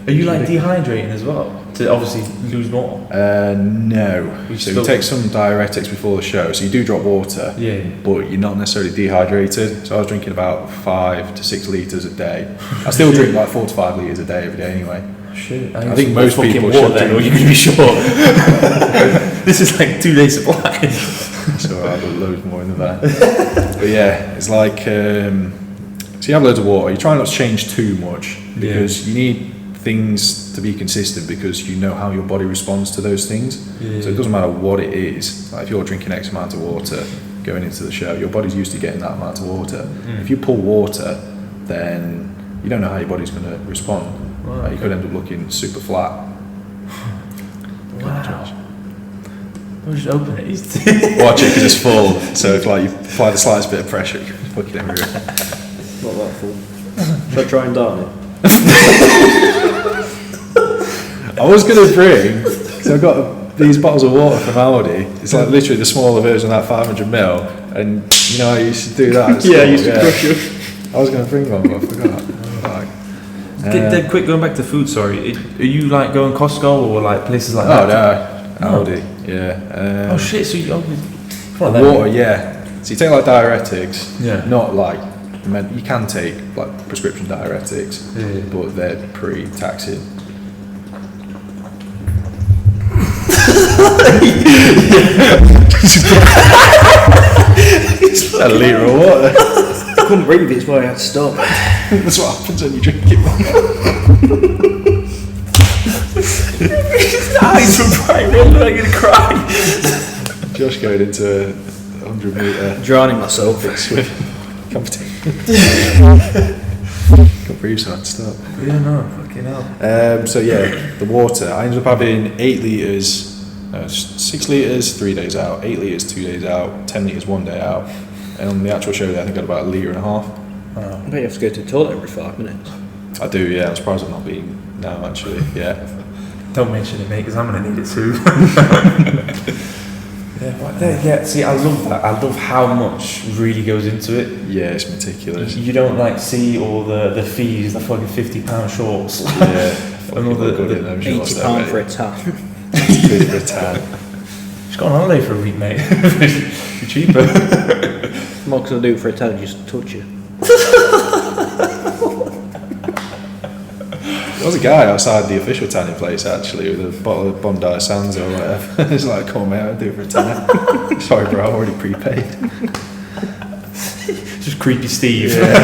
S1: Are you like dehydrating as well? to obviously lose more?
S3: No. So you take some diuretics before the show, so you do drop water, but you're not necessarily dehydrated. So I was drinking about 5 to 6 litres a day. I still drink like 4 to 5 litres a day every day anyway.
S1: Shit,
S3: I think most people should
S1: then, or you're going to be short. This is like 2 days supply.
S3: So I'll have loads more in the van. But yeah, it's like, so you have loads of water, you try not to change too much, because you need things to be consistent, because you know how your body responds to those things. So it doesn't matter what it is. Like if you're drinking X amount of water going into the show, your body's used to getting that amount of water. If you pull water, then you don't know how your body's going to respond. Like you could end up looking super flat.
S1: Wow. We'll just open it.
S3: Watch it because it's full. So if like you apply the slightest bit of pressure, you can fuck it everywhere.
S2: Not that full. Should I try and darn it?
S3: I was going to bring, because I've got these bottles of water from Aldi. It's like literally the smaller version of that 500ml, and you know I used to do that.
S2: I used to crush you.
S3: I was going to bring one, but I forgot.
S1: Dead quick, going back to food, sorry. Are you like going Costco or like places like that?
S3: No, Aldi, yeah.
S1: Oh shit, so you
S3: water, yeah. So you take like diuretics, not like, you can take like prescription diuretics, but they're pretty taxing. A litre of water.
S2: I couldn't breathe, it's why I had to stop.
S3: That's what happens when you drink it.
S1: His eyes were bright red, I'm going to cry.
S3: Josh going into a 100-metre
S2: drowning myself.
S3: Swim competition. Can't breathe, so I had to stop.
S1: Yeah, no, fucking hell.
S3: So yeah, the water. I ended up having 8 litres, 6 litres 3 days out, 8 litres 2 days out, 10 litres 1 day out. And on the actual show day, I think I had about 1.5 litres.
S2: I bet you have to go to the toilet every 5 minutes.
S3: I do, yeah. I'm surprised I've not been now, actually. Yeah.
S1: Don't mention it, mate, because I'm going to need it too. See, I love that. I love how much really goes into it.
S3: Yeah, it's meticulous.
S1: You don't like see all the fees, the fucking £50 shorts.
S3: Yeah.
S2: £80 for a tan.
S3: £80 for a tan.
S1: Just go on holiday for a week, mate. It's cheaper.
S2: What can I do for a tan? Just touch you.
S3: There was a guy outside the official tanning place actually with a bottle of Bondi Sands or whatever. He's like, come on mate, I'll do it for a tan. Sorry bro, I've already prepaid.
S1: Just creepy Steve. But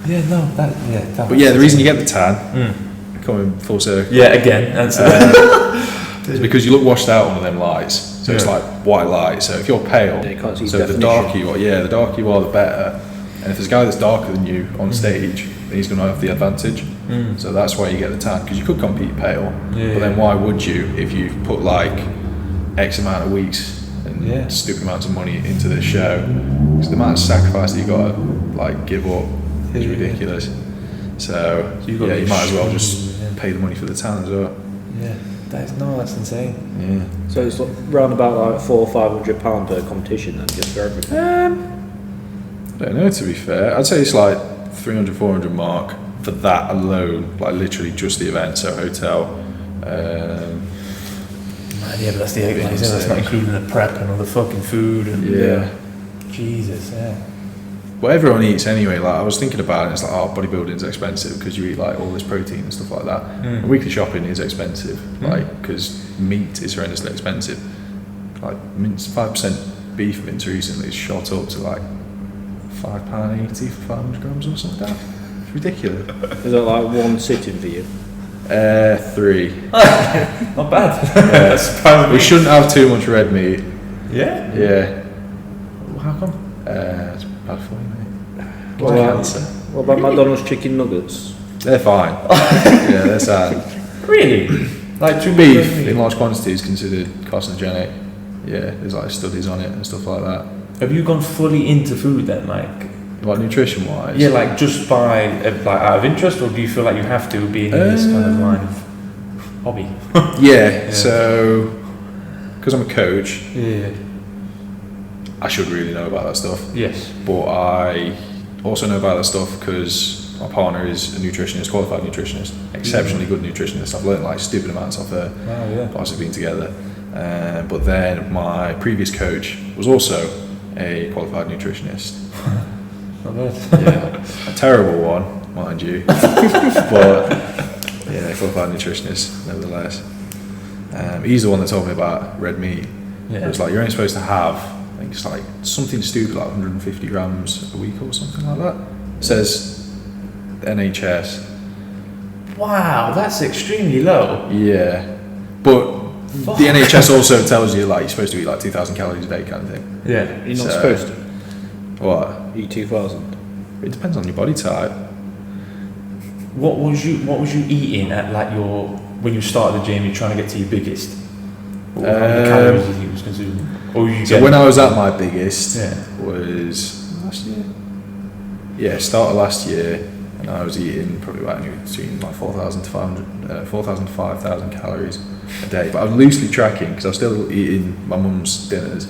S3: yeah, the reason you get the tan, coming full circle.
S1: Yeah, again, that's
S3: is because you look washed out under them lights. So it's like white light. So if you're pale,
S2: you can't see
S3: so
S2: definition.
S3: the darker you are, the darker you are, the better. And if there's a guy that's darker than you on stage, then he's going to have the advantage. So that's why you get the tan, because you could compete pale, but then why would you if you've put like X amount of weeks and stupid amounts of money into this show? Because the amount of sacrifice that you got to like give up is ridiculous. So you might as well just pay the money for the tan as well.
S1: Yeah, that's insane.
S3: Yeah.
S2: So it's like round about like £400 or £500 per competition then, just for everything.
S3: I don't know, to be fair. I'd say it's like 300-400 mark for that alone, like literally just the event, so hotel.
S1: But that's that's not including the prep and all the fucking food and Jesus,
S3: Well, everyone eats anyway. Like I was thinking about it, it's like, bodybuilding's expensive because you eat like all this protein and stuff like that. And weekly shopping is expensive, like because meat is horrendously expensive. Like 5% beef mince recently shot up to like £5.80 for 500 grams or something like that. It's ridiculous.
S2: Is that like one sitting for you?
S3: 3.
S1: Not bad.
S3: We shouldn't have too much red meat.
S1: Yeah?
S3: Yeah.
S1: How come?
S3: It's bad for you, mate.
S2: What about McDonald's chicken nuggets?
S3: They're fine. Yeah, they're sad.
S1: Really? Like
S3: Beef in large quantities is considered carcinogenic. Yeah, there's like studies on it and stuff like that.
S1: Have you gone fully into food then, like
S3: nutrition wise?
S1: Yeah, like just by like out of interest, or do you feel like you have to be in this kind of line of hobby?
S3: Yeah. So because I'm a coach, I should really know about that stuff.
S1: Yes.
S3: But I also know about that stuff because my partner is a nutritionist, qualified nutritionist, exceptionally good nutritionist. I've learned like stupid amounts off her whilst we've been together. But then my previous coach was also a qualified nutritionist.
S1: Not bad.
S3: Yeah, a terrible one, mind you, but yeah, qualified nutritionist nevertheless. He's the one that told me about red meat.
S1: Yeah.
S3: It was like you're only supposed to have, I think it's like something stupid like 150 grams a week or something like that. It says NHS.
S1: Wow, that's extremely low.
S3: Yeah, but the NHS also tells you like you're supposed to eat like 2,000 calories a day kind of thing.
S1: Yeah.
S2: You're not supposed to
S3: What?
S2: eat 2,000.
S3: It depends on your body type.
S1: What was you eating at like when you started the gym? You're trying to get to your biggest. How many calories do you think you was consuming? Or
S3: So when I was at my biggest
S1: Yeah.
S3: was last year. Yeah, start of last year, and I was eating probably about anywhere between like 4,000 to 5,000 calories a day. But I was loosely tracking because I was still eating my mum's dinners,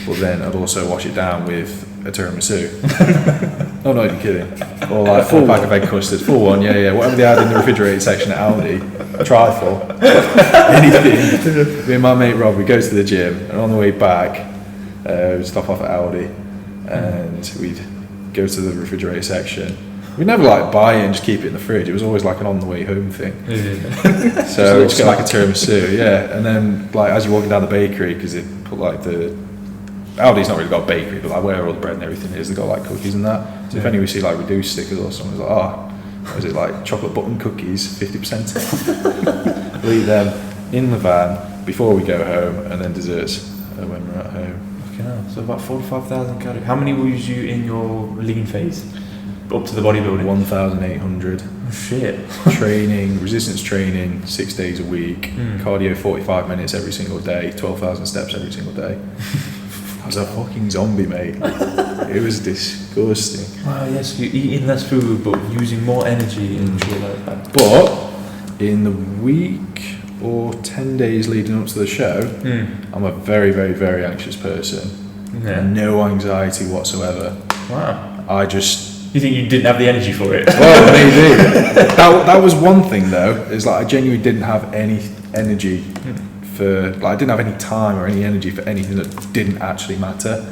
S3: but then I'd also wash it down with a tiramisu. Oh, not even kidding. Or like a full pack of egg custard, full one, yeah. Whatever they had in the refrigerated section at Aldi, a trifle, anything. Me and my mate Rob, we go to the gym, and on the way back, we'd stop off at Aldi, and we'd go to the refrigerated section. We'd never like buy it and just keep it in the fridge. It was always like an on the way home thing. So we'd just get like a tiramisu, yeah. And then like as you're walking down the bakery, because it put like Aldi's not really got a bakery, but like where all the bread and everything is, they've got like cookies and that. So if any we see like reduced stickers or something, it's like, what is it, like chocolate button cookies, 50%? We'll eat them in the van before we go home, and then desserts when we're at home.
S1: Okay, so about 45,000 calories. How many was you in your lean phase? Up to the bodybuilding?
S3: 1,800.
S1: Oh, shit.
S3: Training, resistance training, 6 days a week. Cardio 45 minutes every single day, 12,000 steps every single day. I was a fucking zombie, mate. It was disgusting.
S1: Wow, yes, you're eating less food but using more energy and shit like that.
S3: But in the week or 10 days leading up to the show, I'm a very, very, very anxious person.
S1: Yeah.
S3: No anxiety whatsoever.
S1: Wow.
S3: You
S1: think you didn't have the energy for it?
S3: Well, maybe. That was one thing though, is like I genuinely didn't have any energy for, like I didn't have any time or any energy for anything that didn't actually matter.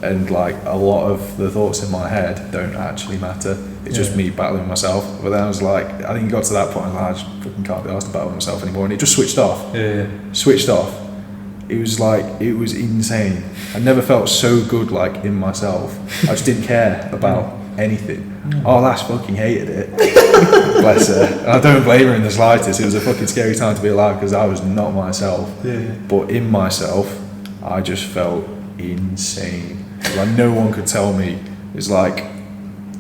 S3: And like a lot of the thoughts in my head don't actually matter. It's just me battling with myself. But then I was like, I think it got to that point, I was like, I just fucking can't be asked to battle with myself anymore. And it just switched off.
S1: Yeah.
S3: Switched off. It was insane. I never felt so good like in myself. I just didn't care about anything. Oh, Lash fucking hated it. Bless her. And I don't blame her in the slightest. It was a fucking scary time to be alive because I was not myself. Yeah. But in myself, I just felt insane. Like no one could tell me. It's like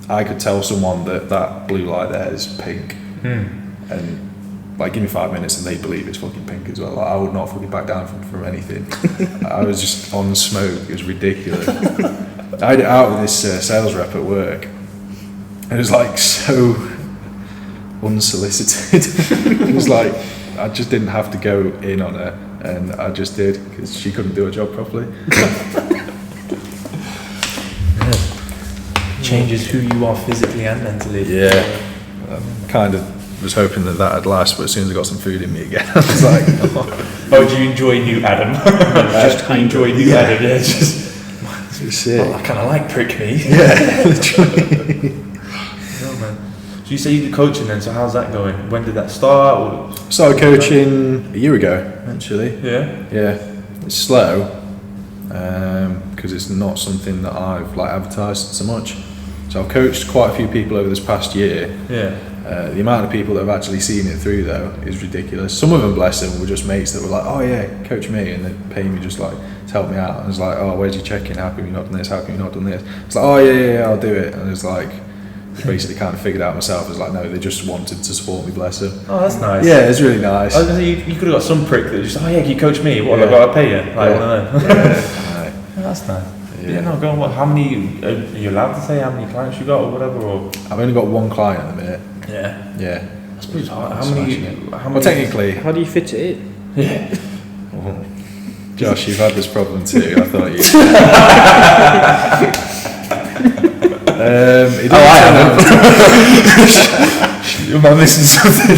S3: I could tell someone that blue light there is pink, and like give me 5 minutes and they believe it's fucking pink as well. Like, I would not fucking back down from anything. I was just on smoke. It was ridiculous. I had it out with this sales rep at work. It was like so unsolicited. It was like I just didn't have to go in on her, and I just did because she couldn't do her job properly.
S1: Changes who you are physically and mentally.
S3: Yeah, kind of was hoping that'd last, but as soon as I got some food in me again, I was like,
S1: oh, do you enjoy new Adam? Just enjoy new Adam, yeah, just
S3: sick.
S1: Well, I kind of like prick me.
S3: Yeah, literally.
S1: Oh, man. So you say you do coaching then, so how's that going? When did that start? Or?
S3: Started coaching a year ago, actually.
S1: Yeah?
S3: It's slow, because it's not something that I've like advertised so much. So I've coached quite a few people over this past year.
S1: Yeah.
S3: The amount of people that have actually seen it through though is ridiculous. Some of them, bless them, were just mates that were like, oh yeah, coach me, and they pay me just like to help me out. And it's like, oh, where's your check-in? How come you not done this? How come you not done this? It's like, oh yeah, I'll do it. And it's like, basically kind of figured out myself. It's like, no, they just wanted to support me, bless them.
S1: Oh, that's nice.
S3: Yeah, it's really nice.
S1: You could have got some prick that just, oh yeah, can you coach me? What, have I got to pay you? Like, one of them.
S3: Yeah.
S1: Oh, that's nice. Yeah, no, go on. How many, are you allowed to say how many clients you got or whatever? Or?
S3: I've only got one client at the minute.
S1: Yeah. That's pretty hard. How many?
S3: Well, technically.
S2: How do you fit it in?
S1: Yeah.
S3: Oh. Josh, you've had this problem too. I thought you.
S1: I haven't. You might missing something.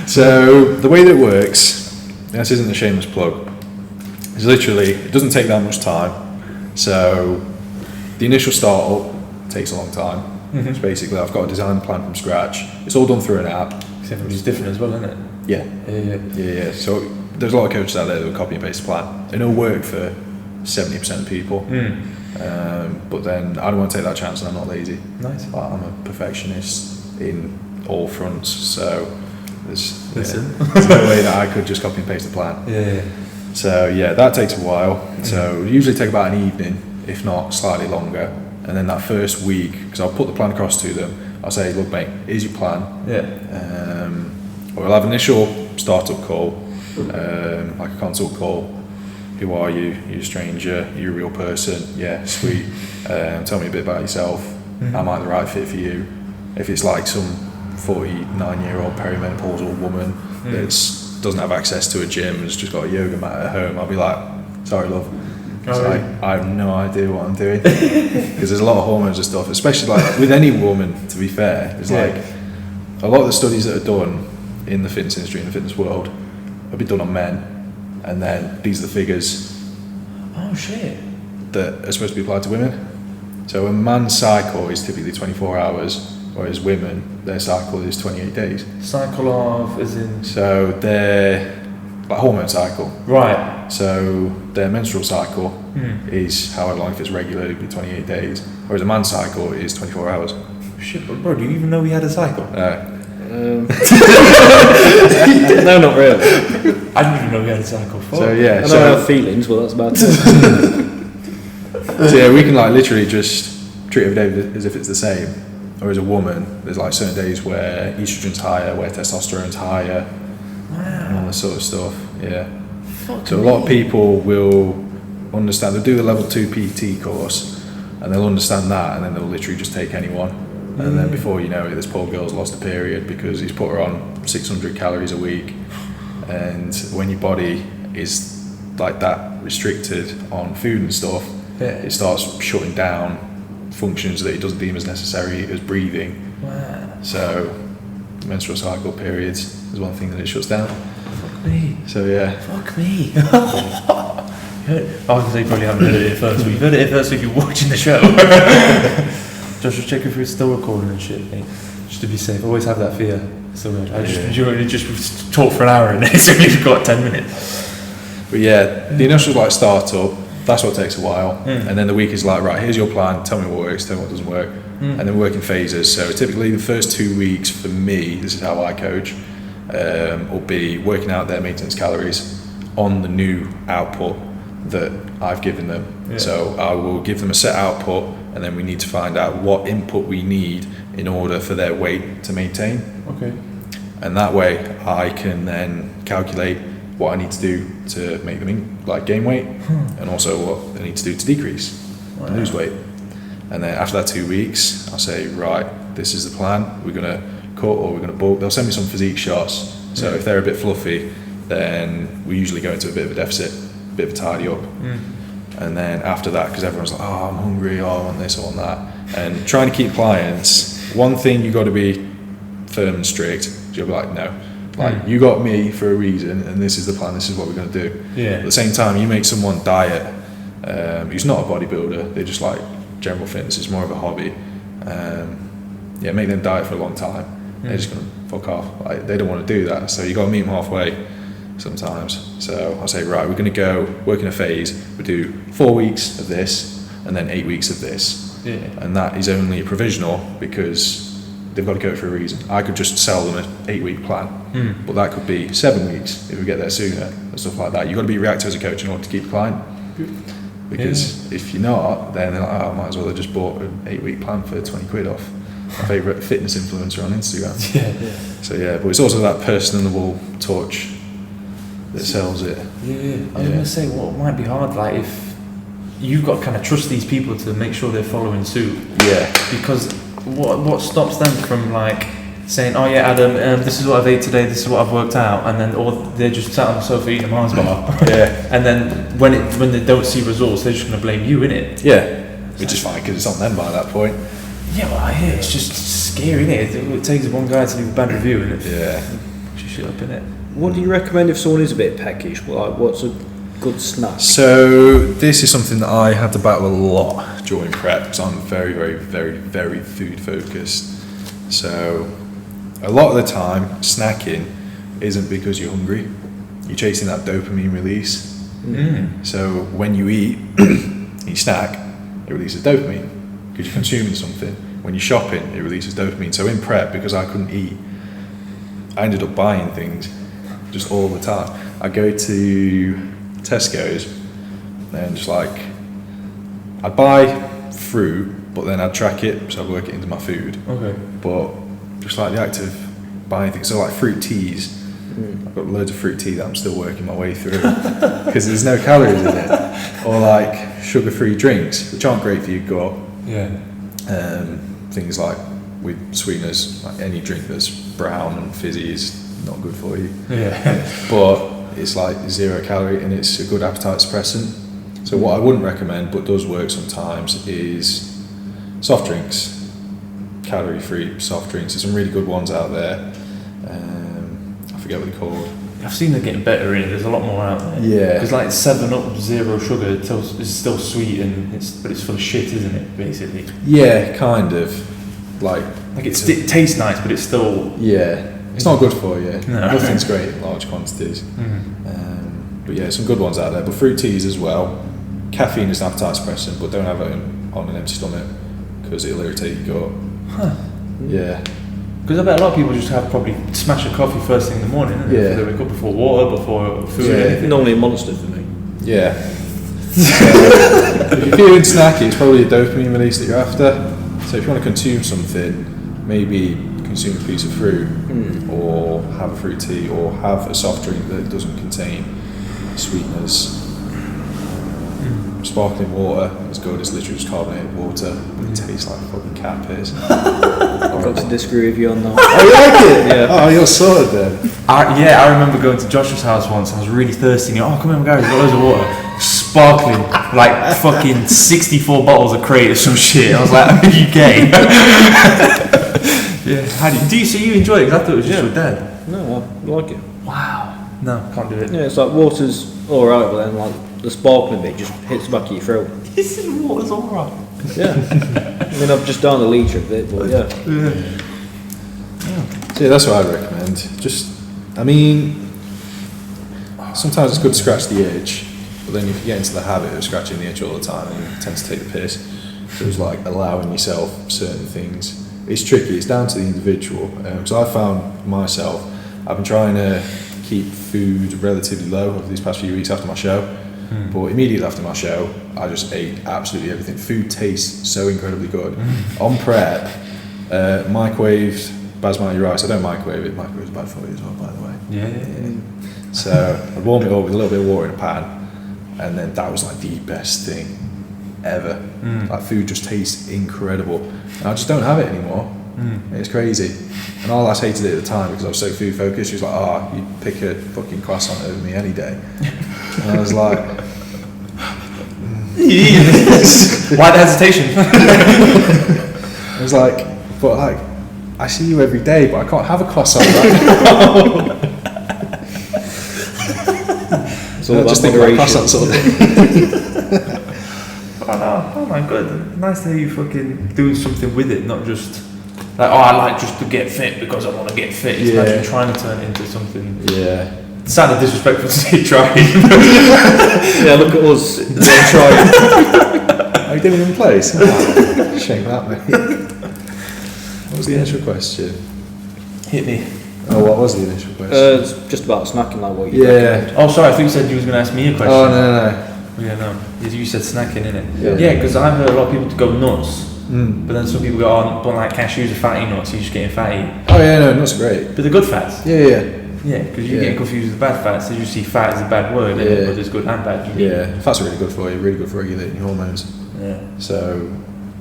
S3: So the way that it works, this isn't a shameless plug, is literally, it doesn't take that much time. So the initial startup takes a long time. So basically I've got to design the plan from scratch. It's all done through an app.
S1: Everybody's different as well, isn't it?
S3: Yeah. So there's a lot of coaches out there that will copy and paste the plan. And it'll work for 70% of people. But then I don't want to take that chance, and I'm not lazy.
S1: Nice.
S3: I'm a perfectionist in all fronts, so there's no way that I could just copy and paste the plan. So that takes a while. So usually take about an evening, if not slightly longer. And then that first week, because I'll put the plan across to them, I'll say, look mate, here's your plan. Or we'll have an initial startup call, like a consult call. Who are you? You're a stranger, you're a real person. Yeah, sweet. Tell me a bit about yourself. Am I the right fit for you? If it's like some 49-year-old perimenopausal woman that doesn't have access to a gym and has just got a yoga mat at home, I'll be like, sorry love. It's like, I have no idea what I'm doing. Because there's a lot of hormones and stuff, especially like with any woman, to be fair. It's like a lot of the studies that are done in the fitness industry, in the fitness world, have been done on men. And then these are the figures that are supposed to be applied to women. So a man's cycle is typically 24 hours, whereas women, their cycle is 28 days.
S1: Cycle of, as in?
S3: So their hormone cycle.
S1: Right.
S3: So their menstrual cycle is however long, if it's regular, it'd be 28 days. Whereas a man's cycle is 24 hours.
S1: Shit, but bro, do you even know we had a cycle?
S2: No, not really.
S1: I didn't even know we had a cycle.
S3: So
S2: I know I have feelings, but that's about it.
S3: So we can like literally just treat every day as if it's the same. Or as a woman, there's like certain days where estrogen's higher, where testosterone's higher, and all this sort of stuff. So a lot of people will understand. They'll do the level 2 PT course, and they'll understand that, and then they'll literally just take anyone. And then before you know it, this poor girl's lost a period because he's put her on 600 calories a week. And when your body is like that restricted on food and stuff, it starts shutting down functions that it doesn't deem as necessary as breathing. So menstrual cycle periods is one thing that it shuts down.
S1: Fuck me.
S3: So
S1: Fuck me. I was going to say you probably haven't heard it first, but you've heard it first if you're watching the show. Just check if it's still recording and shit, mate. Just to be safe. Always have that fear. So you just talk for an hour and it's only got 10 minutes.
S3: But the initial like startup, that's what takes a while. And then the week is like, right, here's your plan, tell me what works, tell me what doesn't work. And then we work in phases. So typically the first 2 weeks for me, this is how I coach, will be working out their maintenance calories on the new output that I've given them. So I will give them a set output, and then we need to find out what input we need in order for their weight to maintain. And that way I can then calculate what I need to do to make them gain weight, and also what I need to do to decrease and lose weight. And then after that 2 weeks, I'll say, right, this is the plan. We're going to cut or we're going to bulk. They'll send me some physique shots. So if they're a bit fluffy, then we usually go into a bit of a deficit, a bit of a tidy up. And then after that, because everyone's like, oh, I'm hungry, oh, I want this, I want that. And trying to keep clients, one thing you've got to be firm and strict. You'll be like, no. You got me for a reason, and this is the plan, this is what we're going to do. At the same time, you make someone diet who's not a bodybuilder, they're just like general fitness, is more of a hobby. Make them diet for a long time. They're just going to fuck off. They don't want to do that, so you got to meet them halfway sometimes. So I'll say, right, we're going to go work in a phase. We do 4 weeks of this, and then 8 weeks of this. And that is only provisional because they've got to go for a reason. I could just sell them an 8-week plan, but that could be 7 weeks if we get there sooner and stuff like that. You've got to be reactive as a coach in order to keep the client. Because if you're not, then they're like, oh, I might as well have just bought an 8-week plan for 20 quid off my favourite fitness influencer on Instagram. So but it's also that personable touch that sells it. I
S1: was going to say, what might be hard, like if you've got to kind of trust these people to make sure they're following suit. Because what stops them from like saying, oh yeah, Adam, this is what I've ate today, this is what I've worked out, and then or they're just sat on the sofa eating a Mars bar. And then when they don't see results, they're just going to blame you, innit?
S3: which is fine because it's on them by that point.
S1: Yeah, well, I hear it's just scary, innit? It takes one guy to leave a bad review, innit?
S3: Yeah.
S1: Push your shit up, innit?
S2: What do you recommend if someone is a bit peckish? Like, what's a good snack?
S3: So this is something that I had to battle a lot during prep because I'm very, very, very, very food focused. So a lot of the time, snacking isn't because you're hungry. You're chasing that dopamine release. So when you eat, you snack, it releases dopamine because you're consuming something. When you're shopping, it releases dopamine. So in prep, because I couldn't eat, I ended up buying things just all the time. I go to Tesco's and just like, I'd buy fruit, but then I'd track it, so I'd work it into my food.
S1: Okay.
S3: But just like the act of buying things, so like fruit teas, I've got loads of fruit tea that I'm still working my way through because there's no calories in it. Or like sugar-free drinks, which aren't great for your gut.
S1: Yeah.
S3: Things like with sweeteners, like any drink that's brown and fizzy is not good for you.
S1: Yeah.
S3: But it's like 0 calorie and it's a good appetite suppressant. So what I wouldn't recommend, but does work sometimes, is soft drinks. Calorie-free soft drinks. There's some really good ones out there. I forget what they're called.
S1: I've seen them getting better in it. There's a lot more out there.
S3: Yeah.
S1: Because like 7-Up, 0 sugar, it's still sweet but it's full of shit, isn't it? Basically.
S3: Yeah, kind of. Like
S1: it tastes nice, but it's still.
S3: Yeah. It's not good for you.
S1: No.
S3: Nothing's great in large quantities. But yeah, some good ones out there. But fruit teas as well. Caffeine is an appetite suppressant, but don't have it on an empty stomach because it'll irritate your gut.
S1: Huh.
S3: Yeah.
S1: Because I bet a lot of people just have probably smash a coffee first thing in the morning, isn't it?
S3: Yeah.
S1: They wake up before water, before food,
S3: Yeah.
S1: anything.
S2: Normally a Monster for me.
S3: Yeah. So, if you're feeling snacky, it's probably a dopamine release that you're after. So if you want to consume something, maybe consume a piece of fruit, or have a fruit tea, or have a soft drink that doesn't contain sweeteners. Sparkling water is good, it's literally just carbonated water, but it tastes like fucking cat piss.
S2: I've got to disagree with you on that.
S3: Oh, you like it?
S2: Yeah.
S3: Oh, you're sorted then.
S1: I remember going to Joshua's house once. I was really thirsty. And oh, come in, guys, got loads of water. Sparkling, like fucking 64 bottles of crate or some shit. I was like, are you gay? Yeah. How do you enjoy it? Because I thought it was just your dad.
S2: No, I like it.
S1: Wow. No, can't do it.
S2: Yeah, it's like water's alright, but then like the sparkling bit just hits the back of your throat.
S1: This is water's alright.
S2: Yeah. I mean, I've just done a litre of it, but yeah.
S3: So yeah, that's what I'd recommend. Just, I mean, sometimes it's good to scratch the itch, but then if you get into the habit of scratching the itch all the time, then you tend to take the piss. So it's like allowing yourself certain things. It's tricky, it's down to the individual. So I found myself, I've been trying to keep food relatively low over these past few weeks after my show. But immediately after my show, I just ate absolutely everything. Food tastes so incredibly good. On prep, microwaved basmati rice. I don't microwave it. Microwave is bad for you as well, by the way.
S1: Yeah.
S3: So I warmed it up with a little bit of water in a pan, and then that was like the best thing ever. Like food just tastes incredible. And I just don't have it anymore. It's crazy. And all I hated it at the time because I was so food focused. She was like, "Oh, you pick a fucking croissant over me any day." And I was like,
S1: Why the hesitation?
S3: I was like, but like, I see you every day, but I can't have a croissant right now.
S2: It's all
S3: I
S2: about
S3: just think about
S2: moderation.
S3: croissants all day.
S1: Oh my god, nice to hear you fucking doing something with it, not just like, oh, I like just to get fit because I want to get fit. It's actually trying to turn it into something.
S3: Yeah.
S1: It sounded disrespectful to say trying.
S2: Yeah, look at us. Don't try it.
S3: Are you doing it in place? Shame that, mate. What was the initial question?
S1: Hit me.
S3: Oh, what was the initial question?
S2: It's just about snacking, like what you recommend.
S1: Oh, sorry, I thought you said you was going to ask me a question.
S3: Oh, no.
S1: Yeah, no. You said snacking, innit?
S3: Yeah.
S1: Yeah, because I've heard a lot of people to go nuts. But then some people go, oh, but like cashews are fatty nuts, you're just getting fatty.
S3: Oh, yeah, no, nuts are great.
S1: But they're good fats.
S3: Yeah.
S1: Yeah, because you get confused with bad fats. As you see, fat is a bad word, but there's good and bad.
S3: Yeah, fats are really good for you, really good for regulating your hormones.
S1: Yeah.
S3: So,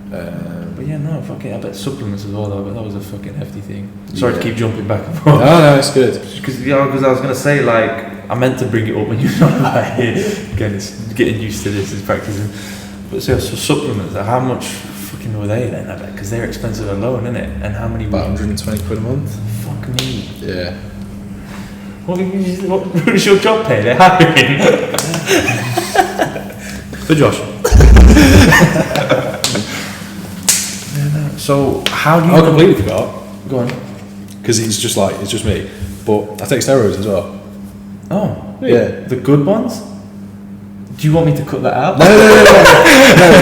S1: but yeah, no, fucking, I bet supplements as well, though, but that was a fucking hefty thing. Sorry to keep jumping back and forth.
S3: No, it's good.
S1: Because I was going to say, like, I meant to bring it up when you were not about here. Again, it's getting used to this, is practicing. But so supplements, how much fucking were they then? I bet because they're expensive alone, isn't it? And how many?
S3: About 120 quid a month.
S1: Fuck me.
S3: Yeah.
S1: What is your job pay? They're hiring. For Josh. So how do you?
S3: I completely forgot.
S1: Go on.
S3: Because it's just me. But I take steroids as well.
S1: Oh.
S3: Yeah.
S1: The good ones? Do you want me to cut that out?
S3: No,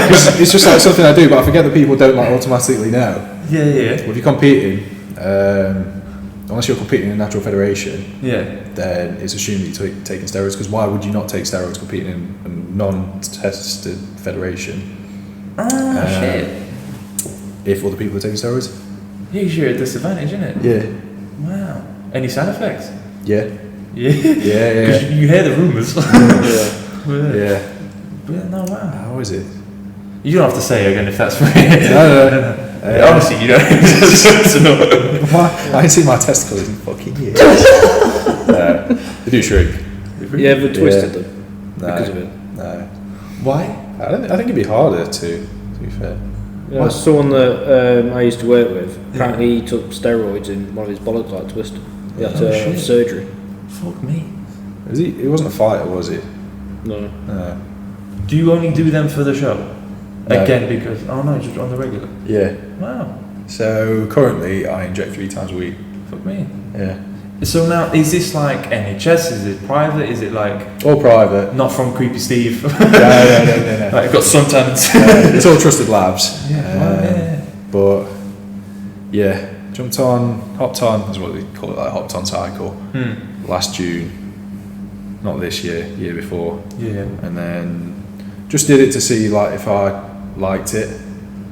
S3: because it's just like something I do, but I forget that people don't like automatically know.
S1: Yeah.
S3: Well, if you're competing, unless you're competing in a natural federation, then it's assumed that you're taking steroids, because why would you not take steroids competing in a non-tested federation?
S1: Shit.
S3: If other people are taking steroids?
S1: Yeah, you're at a disadvantage, isn't it?
S3: Yeah.
S1: Wow. Any side effects?
S3: Yeah.
S1: Yeah.
S3: Because
S1: you hear the rumours.
S3: Yeah.
S1: But no, wow.
S3: How is it?
S1: You don't have to say again if that's for you.
S3: No.
S1: Honestly, you don't.
S3: I ain't seen my testicles in fucking years. They do shrink.
S2: You ever twisted them because of it?
S3: No.
S1: Why?
S3: I think it'd be harder to be fair.
S2: Yeah, someone that I used to work with, apparently he took steroids in one of his bollocks like twisted. He had to have surgery.
S1: Fuck me.
S3: He wasn't a fighter, was he?
S2: No.
S1: Do you only do them for the show?
S3: No.
S1: Again, because just on the regular.
S3: Yeah.
S1: Wow.
S3: So currently I inject 3 times a week.
S1: Fuck me.
S3: Yeah.
S1: So now, is this like NHS? Is it private? Is it like
S3: All private.
S1: not from Creepy Steve?
S3: No.
S1: Like I've got suntans.
S3: It's all trusted labs.
S1: Yeah.
S3: But yeah, hopped on, that's what we call it, like hopped on cycle. Last June. Not this year before.
S1: Yeah.
S3: And then just did it to see like if I liked it.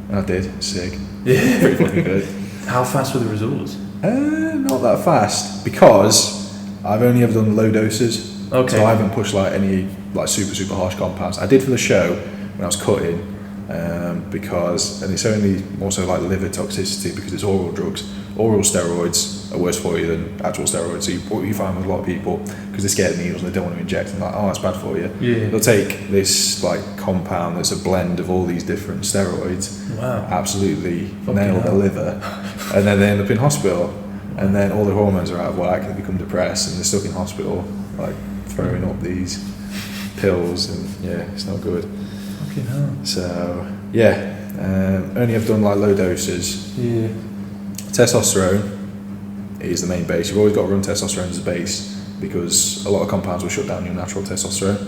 S3: And I did. Sick.
S1: Yeah.
S3: Pretty fucking good.
S1: How fast were the results?
S3: Not that fast, because I've only ever done low doses.
S1: Okay.
S3: So I haven't pushed like any like super harsh compounds. I did for the show when I was cutting, because, and it's only also like liver toxicity because it's oral drugs. Oral steroids are worse for you than actual steroids. So what you find with a lot of people, because they're scared of needles and they don't want to inject, and like, oh, that's bad for you.
S1: Yeah.
S3: They'll take this like compound that's a blend of all these different steroids.
S1: Wow.
S3: Absolutely nail their liver, and then they end up in hospital, and then all their hormones are out of whack. They become depressed and they're stuck in hospital, like throwing up these pills, and yeah, it's not good.
S1: Fucking hell.
S3: So yeah, only have done like low doses.
S1: Yeah.
S3: Testosterone is the main base. You've always got to run testosterone as a base, because a lot of compounds will shut down your natural testosterone.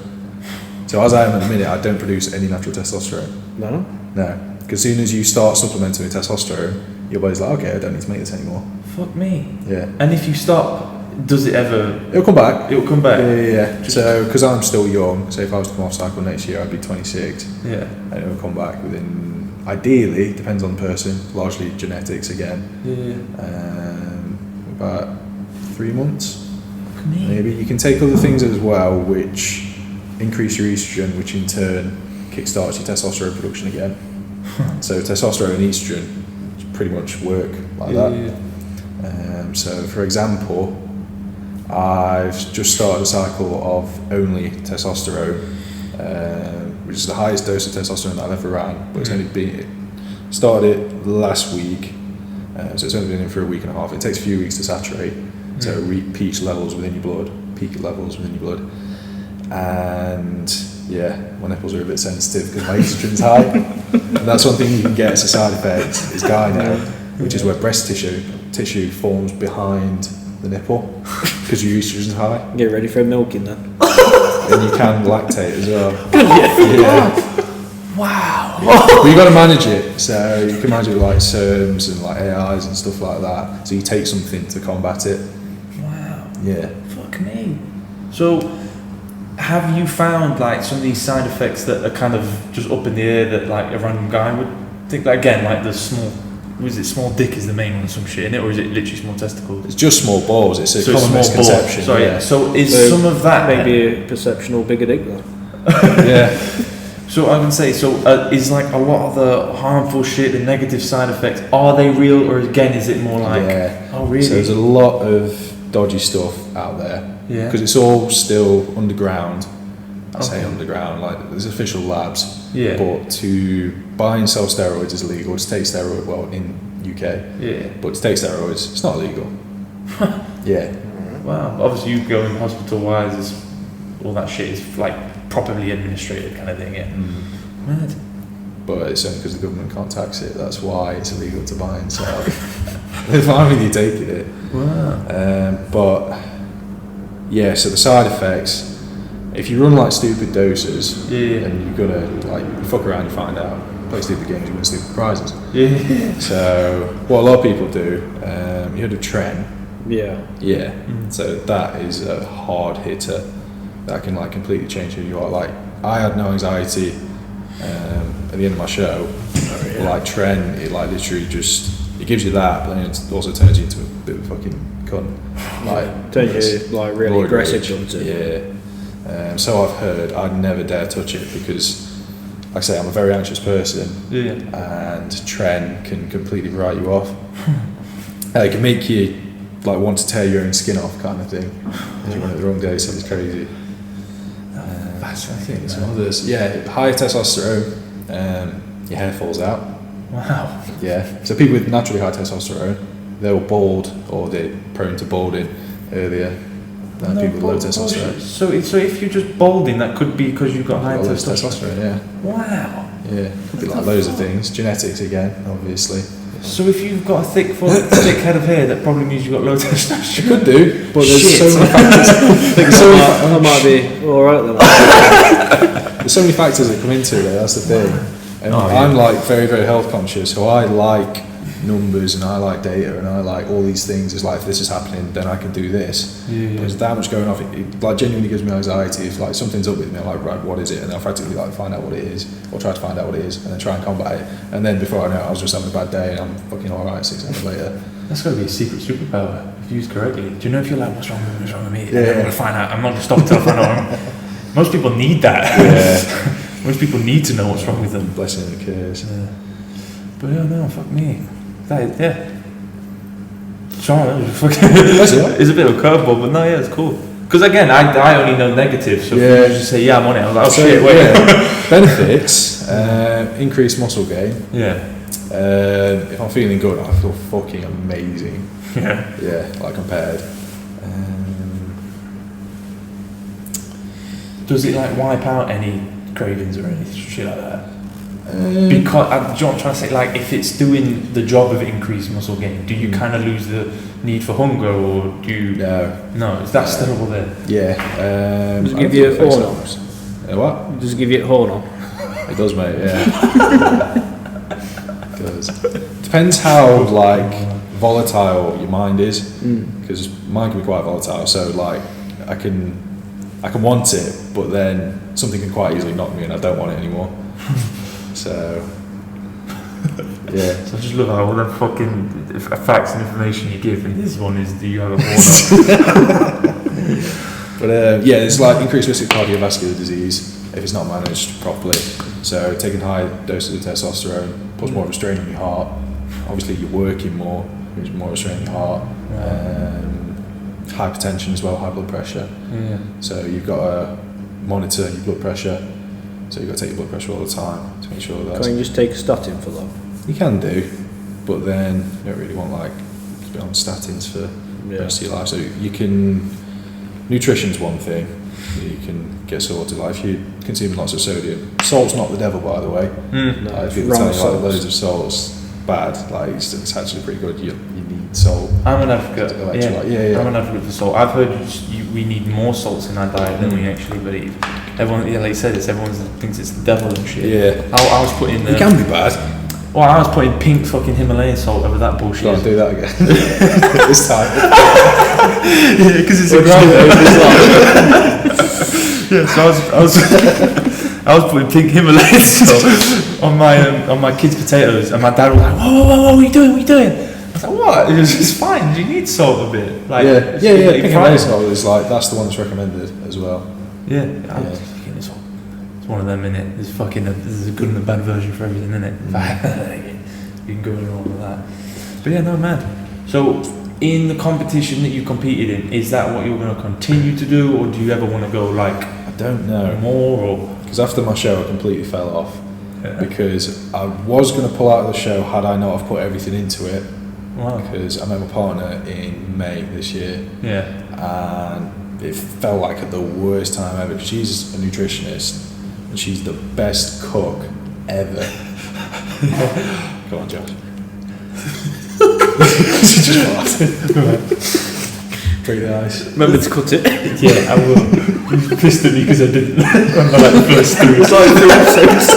S3: So as I am at the minute, I don't produce any natural testosterone.
S2: No?
S3: No. Because as soon as you start supplementing with testosterone, your body's like, okay, I don't need to make this anymore.
S1: Fuck me.
S3: Yeah.
S1: And if you stop, does it ever?
S3: It'll come back.
S1: It'll come back.
S3: Yeah. So, because I'm still young, so if I was to come off cycle next year, I'd be 26.
S1: Yeah.
S3: And it will come back within, ideally, depends on the person, largely genetics again.
S1: Yeah.
S3: About 3 months.
S1: Fuck me.
S3: Maybe. You can take other things as well, which increase your estrogen, which in turn kickstarts your testosterone production again. So testosterone and estrogen pretty much work like that. So for example, I've just started a cycle of only testosterone, which is the highest dose of testosterone that I've ever ran, but it's only been started it last week, so it's only been in for a week and a half. It takes a few weeks to saturate, to reach peak levels within your blood, and yeah, my nipples are a bit sensitive because my estrogen's high. And that's one thing you can get as a side effect is gyno, which is where breast tissue forms behind the nipple because your estrogen's high.
S2: Get ready for a milking then.
S3: And you can lactate as well. Yeah.
S1: Wow.
S3: But you got to manage it. So you can manage it with like SERMs and like AIs and stuff like that. So you take something to combat it.
S1: Wow.
S3: Yeah.
S1: Fuck me. So, have you found like some of these side effects that are kind of just up in the air that like a random guy would think? Like again, like the small dick is the main one, some shit in it, or is it literally small testicles?
S3: It's just small balls. It's a
S1: so
S3: common
S1: small
S3: misconception.
S1: Sorry.
S3: Yeah.
S1: So is some of that
S2: maybe a perceptional bigger dick though?
S3: Yeah.
S1: So I can say, is like a lot of the harmful shit, the negative side effects, are they real, or again is it more like, oh really?
S3: So there's a lot of dodgy stuff out there.
S1: Yeah.
S3: Because it's all still underground. say underground, like there's official labs.
S1: Yeah.
S3: But to buy and sell steroids is illegal. To take steroid, well, in UK.
S1: Yeah.
S3: But to take steroids, it's not illegal. Yeah.
S1: Wow. Obviously, you go in hospital-wise, all that shit is like properly administrated kind of thing. Yeah. Mad.
S3: But it's only because the government can't tax it. That's why it's illegal to buy and sell. It's fine with you taking it.
S1: Wow.
S3: But yeah, so the side effects, if you run like stupid doses, and you're gonna like fuck around, you find out. Play stupid games, you win stupid prizes.
S1: Yeah.
S3: So what a lot of people do, you heard of Tren?
S2: Yeah.
S3: Yeah. So that is a hard hitter that can like completely change who you are. Like I had no anxiety at the end of my show. Like Tren, it like literally just it gives you that, but then it also turns you into a bit of a fucking cunt. Like
S2: turns you like really aggressive, doesn't it?
S3: Yeah. So I've heard. I'd never dare touch it because, like I say, I'm a very anxious person.
S1: Yeah.
S3: And Tren can completely write you off. It can make you like want to tear your own skin off, kind of thing. If you run it the wrong day, so it's crazy.
S1: Fascinating.
S3: Some others. Yeah, high testosterone. Your hair falls out.
S1: Wow.
S3: Yeah. So people with naturally high testosterone, they're bald or they're prone to balding earlier than people with low testosterone.
S1: So if you're just balding, that could be because you've got high
S3: Low
S1: testosterone.
S3: Yeah.
S1: Wow.
S3: Yeah. Could be like loads of things. Genetics again, obviously.
S1: So if you've got a thick head of hair, that probably means you've got low testosterone.
S3: You could do, but there's
S1: Shit.
S3: so many factors.
S2: That might be alright then.
S3: There's so many factors that come into it. That's the thing. And I'm like very, very health conscious, so I like numbers and I like data and I like all these things. It's like if this is happening, then I can do this. There's that much going off. It like genuinely gives me anxiety. If like something's up with me, I'm like, right, what is it? And I'll practically like find out what it is, or try to find out what it is, and then try and combat it. And then before I know it, I was just having a bad day, and I'm fucking alright 6 hours later.
S1: That's got to be a secret superpower if used correctly. Do you know if you're like, what's wrong with me? What's wrong with me?
S3: Yeah.
S1: I'm going to find out. I'm not going to stop until I find out. Most people need that.
S3: Yeah.
S1: Most people need to know what's wrong with them.
S3: Blessing and a curse.
S1: Yeah. But yeah, no, fuck me. That is, yeah. Sorry, that was fucking. It's a bit of a curveball, but no, yeah, it's cool. Because again, I only know negative, so if you just say, yeah, I'm on it, I was like, oh shit, wait.
S3: Yeah. Benefits, increased muscle gain.
S1: Yeah.
S3: If I'm feeling good, I feel fucking amazing.
S1: Yeah.
S3: Yeah, like compared.
S1: Does it like wipe out any cravings or any shit like that? Because do you know what I'm trying to say? Like, if it's doing the job of increased muscle gain, do you kind of lose the need for hunger, or do you? No, is that still there?
S3: Yeah.
S2: Does it give you a horn on?
S3: What?
S2: Does it give you a horn on?
S3: It does, mate. Yeah. It does. Depends how like volatile your mind is, because mine can be quite volatile. So like, I can want it, but then something can quite easily knock me, and I don't want it anymore. So, yeah.
S1: So I just love how all the fucking facts and information you give, and this one is, do you have a horn on?
S3: But yeah, it's like increased risk of cardiovascular disease if it's not managed properly. So taking high doses of testosterone puts more of a strain on your heart. Obviously you're working more, which is more of a strain on your heart. Hypertension as well, high blood pressure.
S1: Yeah.
S3: So you've got to monitor your blood pressure. So you've got to take your blood pressure all the time to make sure that.
S2: Can't you just take a statin for that?
S3: You can do, but then you don't really want like to be on statins for the rest of your life. So you can. Nutrition's one thing you can get sorted. Like if you're consuming lots of sodium, salt's not the devil, by the way.
S2: No,
S3: If people tell you like loads of salt's bad, like it's actually pretty good. You need salt.
S1: I'm an advocate.
S3: Yeah.
S1: I'm an advocate for salt. I've heard we need more salts in our diet than we actually believe. Everyone, like you said, everyone thinks it's the devil and shit.
S3: Yeah.
S1: I was putting.
S3: It can be bad.
S1: Well, I was putting pink fucking Himalayan salt over that bullshit.
S3: Can't do that again. This time.
S1: Yeah, because it's a Yeah, so I was putting pink Himalayan salt on my kids' potatoes, and my dad was like, "Whoa, what are you doing? What are you doing?" I was like, "What? It's fine. You need salt a bit." Like,
S3: yeah. Pink Himalayan salt is like that's the one that's recommended as well.
S1: It's one of them, innit? There's a good and a bad version for everything, innit? You can go wrong with that. But yeah, no, man. So, in the competition that you competed in, is that what you're going to continue to do, or do you ever want to go like
S3: don't know.
S1: More or?
S3: Because after my show, I completely fell off.
S1: Yeah.
S3: Because I was going to pull out of the show had I not have put everything into it.
S1: Wow.
S3: Because I met my partner in May this year.
S1: Yeah.
S3: And it felt like the worst time ever. She's a nutritionist and she's the best cook ever. Go on, Josh. She just laughed. Break the ice.
S2: Remember to cut it.
S1: Yeah, I will. You pissed at me because I didn't remember like the first three.
S2: It's like 3 episodes.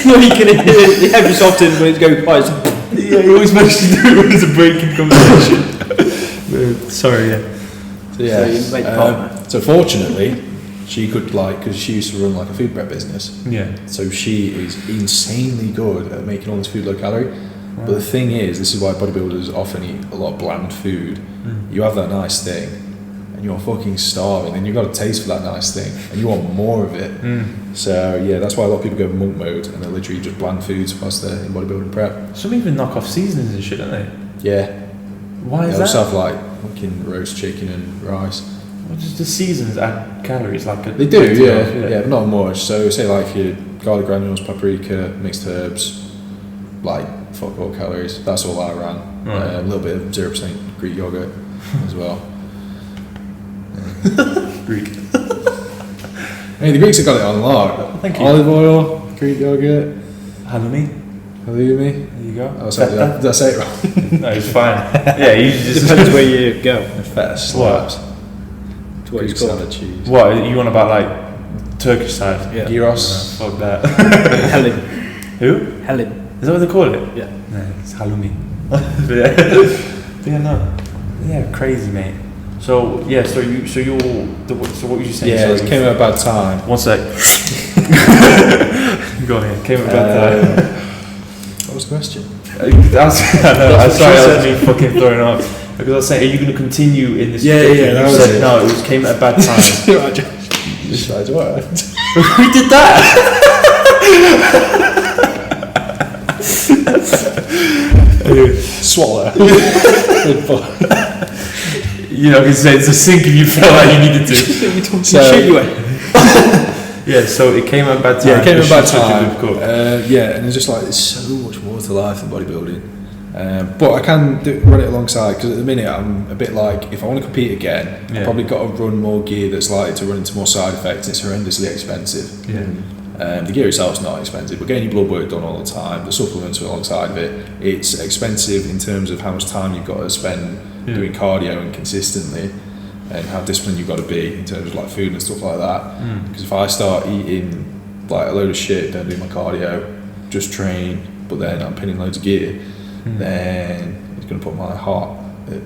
S2: No, you can hear it every so often when it's going by.
S1: Yeah, he always managed to do it when there's a break in conversation. Sorry, yeah.
S3: So, yeah.
S2: So you made the partner.
S3: So fortunately, she could because she used to run like a food prep business.
S1: Yeah.
S3: So she is insanely good at making all this food low calorie. Wow. But the thing is, this is why bodybuilders often eat a lot of bland food. You have that nice thing, and you're fucking starving, and you've got a taste for that nice thing, and you want more of it. So yeah, that's why a lot of people go monk mode, and they're literally just bland foods whilst they're in bodybuilding prep.
S1: Some even knock off seasonings and shit, don't they?
S3: Yeah.
S1: Why is
S3: They
S1: that?
S3: also have like fucking roast chicken and rice.
S1: Well, just the seasons add calories like a...
S3: They do, yeah, but not much. So say like your garlic granules, paprika, mixed herbs, like fuck all calories. That's all I ran.
S1: Right.
S3: A little bit of 0% Greek yogurt as well.
S1: Greek.
S3: Hey, the Greeks have got it on lock.
S1: Thank you.
S3: Olive oil, Greek yogurt,
S1: Halloumi.
S3: halloumi.
S1: There you go.
S3: Oh, sorry, did I say it wrong?
S1: No, it's fine. Yeah, you just...
S2: Depends where you go.
S3: Feta slaps.
S2: To what
S3: Greek
S2: it's called.
S3: salad cheese.
S1: What, you want about like Turkish side?
S2: Yeah.
S3: Gyros.
S1: Fuck that.
S2: Helen.
S1: Who?
S2: Helen.
S1: Is that what they call it?
S2: Yeah.
S1: No, it's halloumi. Yeah, no. Yeah, crazy, mate. So yeah, so what was you saying?
S3: Yeah,
S1: Sorry,
S3: it came at a bad time.
S1: One sec. Go ahead. Came at a bad time.
S3: What was the question?
S1: I'm sorry, I was me fucking throwing up. Because I was saying, are you going to continue in this?
S3: Yeah,
S1: trajectory?
S3: yeah, that
S1: You
S3: was
S1: said
S3: it.
S1: no. It came at a bad time.
S3: Just like what?
S1: We did that.
S3: Swallow.
S1: You know, it's a sink if you felt like you needed to. Yeah, so it came at a bad time.
S3: Yeah, it came at a bad
S1: Such a
S3: time.
S1: good cook.
S3: Yeah, and it's just like there's so much more to life than bodybuilding. But I can run it alongside because at the minute I'm a bit like if I want to compete again, I've probably got to run more gear that's likely to run into more side effects. It's horrendously expensive.
S1: Yeah.
S3: The gear itself's not expensive, but getting your blood work done all the time, the supplements alongside of it, it's expensive in terms of how much time you've got to spend doing cardio and consistently, and how disciplined you've got to be in terms of like food and stuff like that. Because if I start eating like a load of shit, don't do my cardio, just train, but then I'm pinning loads of gear, then it's going to put my heart at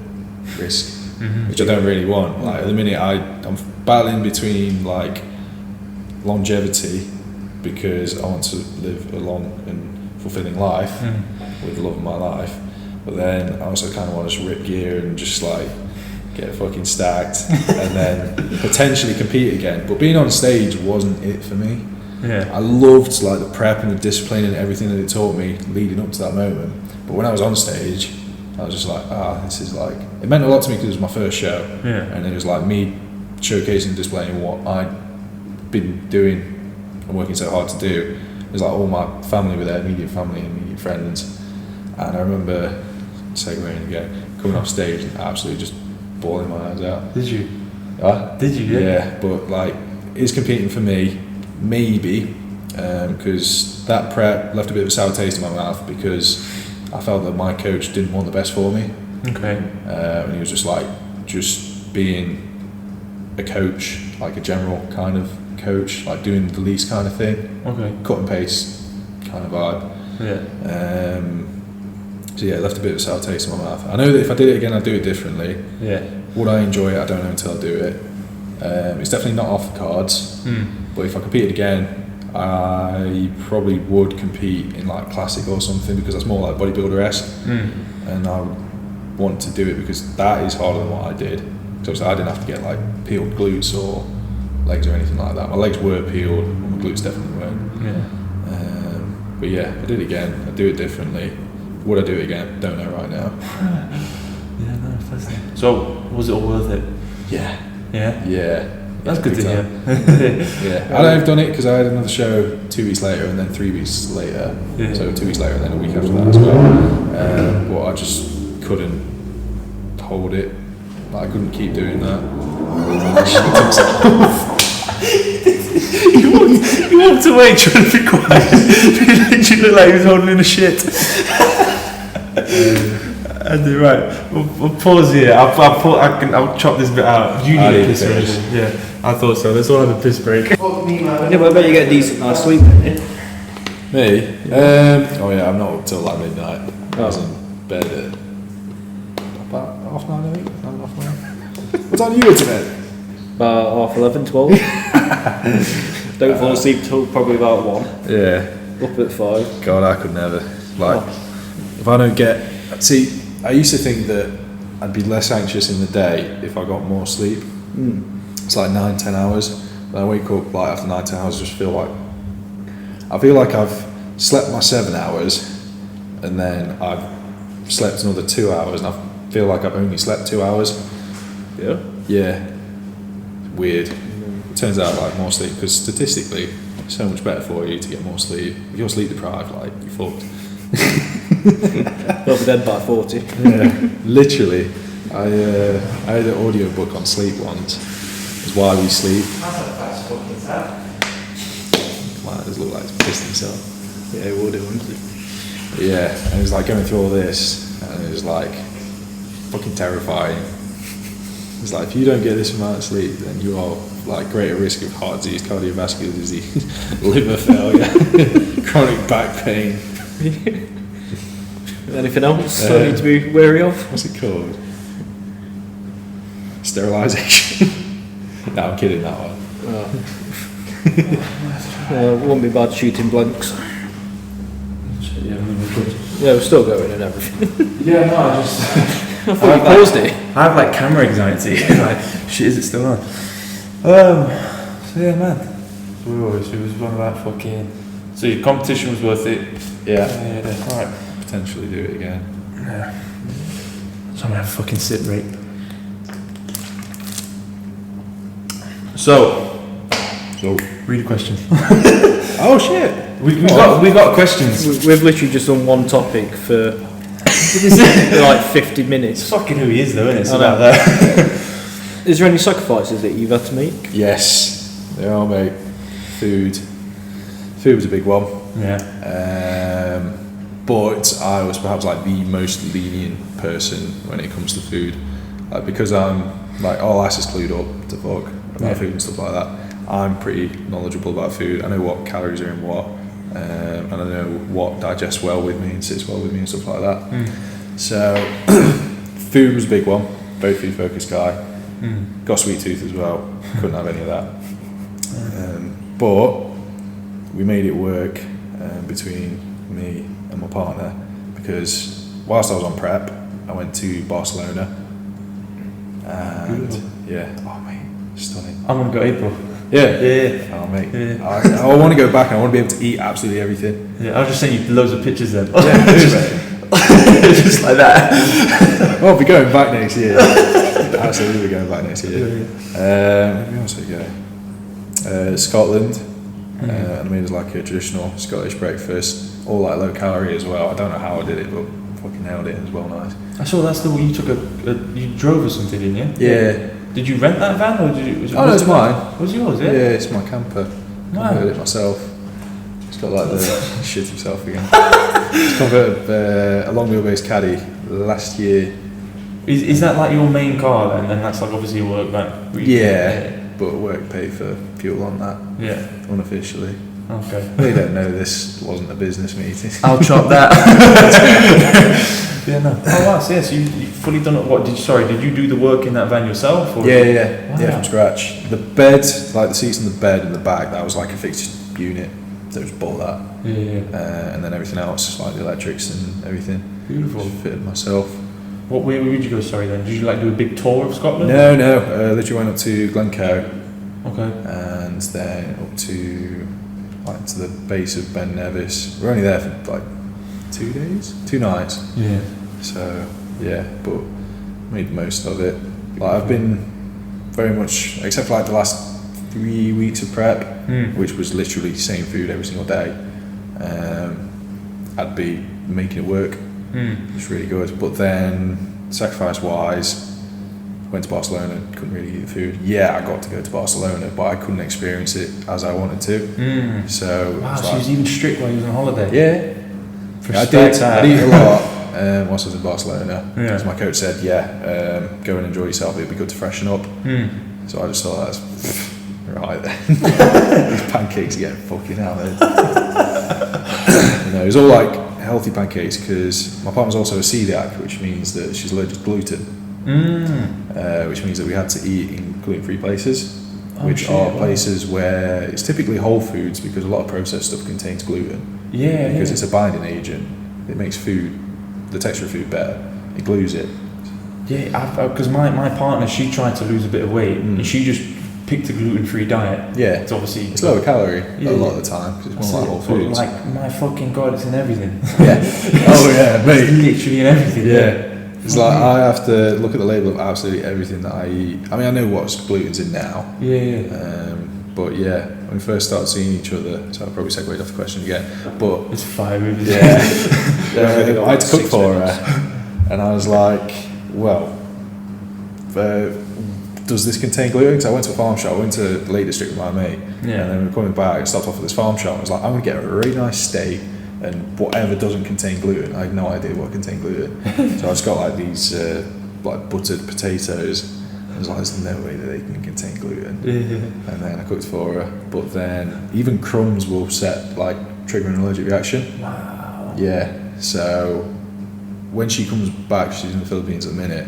S3: risk, which I don't really want. Like at the minute, I'm battling between like longevity, because I want to live a long and fulfilling life with the love of my life, but then I also kind of want to just rip gear and just like get fucking stacked and then potentially compete again. But being on stage wasn't it for me. I loved like the prep and the discipline and everything that it taught me leading up to that moment, but when I was on stage I was just like, this is like, it meant a lot to me because it was my first show, and it was like me showcasing and displaying what I'd been doing and working so hard to do. It was like all my family were there, immediate family and immediate friends, and I remember segueing again, coming off stage and absolutely just bawling my eyes out.
S1: Did you?
S3: Did you? Yeah, but like, is competing for me? Maybe, because that prep left a bit of a sour taste in my mouth because I felt that my coach didn't want the best for me.
S1: Okay.
S3: And he was just being a coach, like a general kind of coach, like doing the least kind of thing.
S1: Okay.
S3: Cut and paste kind of vibe.
S1: Yeah.
S3: So yeah, it left a bit of a sour taste in my mouth. I know that if I did it again, I'd do it differently.
S1: Yeah.
S3: Would I enjoy it? I don't know until I do it. It's definitely not off the cards. But if I competed again, I probably would compete in like classic or something, because that's more like bodybuilder-esque. And I would want to do it because that is harder than what I did. So I didn't have to get like peeled glutes or legs or anything like that. My legs were peeled, but my glutes definitely weren't. But yeah, I did it again. I'd do it differently. Would I do it again? Don't know right now.
S1: Yeah, no, fascinating. So was it all worth it?
S3: Yeah.
S1: Yeah.
S3: Yeah.
S1: That's good to hear.
S3: Yeah, and I've done it because I had another show 2 weeks later, and then 3 weeks later.
S1: Yeah.
S3: So 2 weeks later, and then a week after that as well. But I just couldn't hold it. Like, I couldn't keep doing that.
S1: He walked away trying to be quiet. He literally looked like he was holding in a shit. Andy, right, we'll pause here. I'll chop this bit out. You need a piss or anything? Yeah, I thought so. Let's all have a piss break.
S2: Yeah, but I bet you get a decent night's sleep, don't you?
S3: Me? Oh yeah, I'm not up till like midnight. I was in bed at about 9:30, 9:30. What time do you go to bed?
S2: About 11:30, 12. Don't fall asleep till probably about 1.
S3: Yeah.
S2: Up at 5.
S3: God, I could never. Like, if I don't get... See, I used to think that I'd be less anxious in the day if I got more sleep. It's like 9-10 hours. When I wake up like after 9-10 hours, I just feel like... I feel like I've slept my 7 hours, and then I've slept another 2 hours, and I feel like I've only slept 2 hours.
S2: Yeah?
S3: Yeah. Weird. It turns out like more sleep, because statistically it's so much better for you to get more sleep. If you're sleep deprived, like, you're fucked.
S2: They'll be dead by 40.
S3: Yeah, literally. I had an audio book on sleep once. It's Why We Sleep.
S1: That's fucking sad.
S3: Man, it does look like he's pissed himself.
S2: Yeah, it will do, won't it?
S3: Yeah, and it was like going through all this, and it was like fucking terrifying. It's like, if you don't get this amount of sleep, then you are like greater risk of heart disease, cardiovascular disease, liver failure, chronic back pain.
S2: Anything else I need to be wary of?
S3: What's it called? Sterilisation. No, I'm kidding, that one.
S2: It won't be bad shooting blanks.
S1: Yeah, good.
S2: Yeah, we're still going and everything.
S1: Yeah, no, I just...
S2: I thought you paused it.
S1: I have like camera anxiety. Like, shit, is it still on? So yeah, man. We was on about fucking... So your competition was worth it?
S3: Yeah.
S1: Alright.
S3: Potentially do it again.
S1: Yeah. So I'm gonna have a fucking sit rate. So, read a question.
S3: Oh shit!
S1: we got questions.
S2: We've literally just done one topic for like 50 minutes.
S1: It's fucking who he is though, isn't it? It's
S2: I
S1: about
S2: know.
S1: that.
S2: Is there any sacrifices that you've had to make?
S3: Yes, there are, mate. Food was a big one.
S1: Yeah.
S3: But I was perhaps like the most lenient person when it comes to food, like, because I'm like all ass is clued up to fuck about food and stuff like that. I'm pretty knowledgeable about food. I know what calories are in what, and I know what digests well with me and sits well with me and stuff like that. So food was a big one. Very food focused guy. Got a sweet tooth as well. Couldn't have any of that. But we made it work between me and my partner, because whilst I was on prep, I went to Barcelona, and oh mate, stunning.
S1: I'm gonna go April.
S3: Yeah. Oh mate,
S1: Yeah.
S3: I want to go back, and I want to be able to eat absolutely everything.
S1: Yeah, I was just sending you loads of pictures then.
S3: Yeah,
S1: just like that.
S3: I'll be going back next year. Absolutely going back next year. Where else did I go? Scotland. And I made it like a traditional Scottish breakfast, all like low calorie as well. I don't know how I did it, but fucking nailed it. It was well nice.
S1: I saw that's the one you took you drove or something, didn't you?
S3: Yeah.
S1: Did you rent that van or did you?
S3: Oh, no, it's mine.
S1: Was yours? Yeah.
S3: Yeah, it's my camper.
S1: Wow.
S3: Converted it myself. It's got like the shit himself again. It's converted a long wheelbase caddy last year.
S1: Is that like your main car then? And that's like obviously your work van?
S3: Yeah. But work paid for fuel on that.
S1: Yeah.
S3: Unofficially.
S1: Okay.
S3: They don't know this wasn't a business meeting.
S1: I'll chop that. Yeah, no. Oh wow, so yes, you fully done it. What did you do the work in that van yourself? Or?
S3: Yeah,
S1: Wow.
S3: from scratch. The bed, like the seats in the bed and the back, that was like a fixed unit. So just bought that.
S1: Yeah.
S3: And then everything else, like the electrics and everything.
S1: Beautiful.
S3: Just fitted myself.
S1: Where did you go? Sorry, then did you like do a big tour of Scotland?
S3: No. Literally went up to Glencoe.
S1: Okay.
S3: And then up to the base of Ben Nevis. We're only there for like 2 days, 2 nights.
S1: Yeah.
S3: So yeah, but made the most of it. Like I've been very much, except for like the last 3 weeks of prep, which was literally same food every single day, I'd be making it work. It was really good. But then, sacrifice-wise, went to Barcelona, couldn't really eat the food. Yeah, I got to go to Barcelona, but I couldn't experience it as I wanted to. So,
S1: wow, so he was even strict while he was on holiday?
S3: Yeah. I did eat a lot whilst I was in Barcelona. Because my coach said, go and enjoy yourself, it'd be good to freshen up. So I just thought, that's right then. These pancakes get fucking hammered. It was all like healthy pancakes, because my partner's also a celiac, which means that she's allergic to gluten. Which means that we had to eat in gluten-free places, which are places where it's typically whole foods, because a lot of processed stuff contains gluten. Because it's a binding agent. It makes food, the texture of food better. It glues it.
S1: Yeah, because my partner, she tried to lose a bit of weight, and she just picked a gluten-free diet.
S3: Yeah,
S1: it's obviously
S3: it's lower calorie a lot of the time, because it's more like whole foods.
S1: Like, my fucking god, it's in everything.
S3: Mate.
S1: It's literally in everything.
S3: It's like I have to look at the label of absolutely everything that I eat. I mean, I know what's gluten's in now. But yeah, when we first started seeing each other, so I probably segued off the question again. But
S1: it's 5 minutes.
S3: I had to cook for her, and I was like, well, does this contain gluten? Because I went to a farm shop, I went to the Lake District with my mate, and then we were coming back, I stopped off at this farm shop, and I was like, I'm going to get a really nice steak, and whatever doesn't contain gluten. I had no idea what contained gluten. So I just got like these like buttered potatoes. I was like, there's no way that they can contain gluten. And then I cooked for her. But then even crumbs will trigger an allergic reaction.
S1: Wow.
S3: Yeah. So when she comes back, she's in the Philippines at the minute.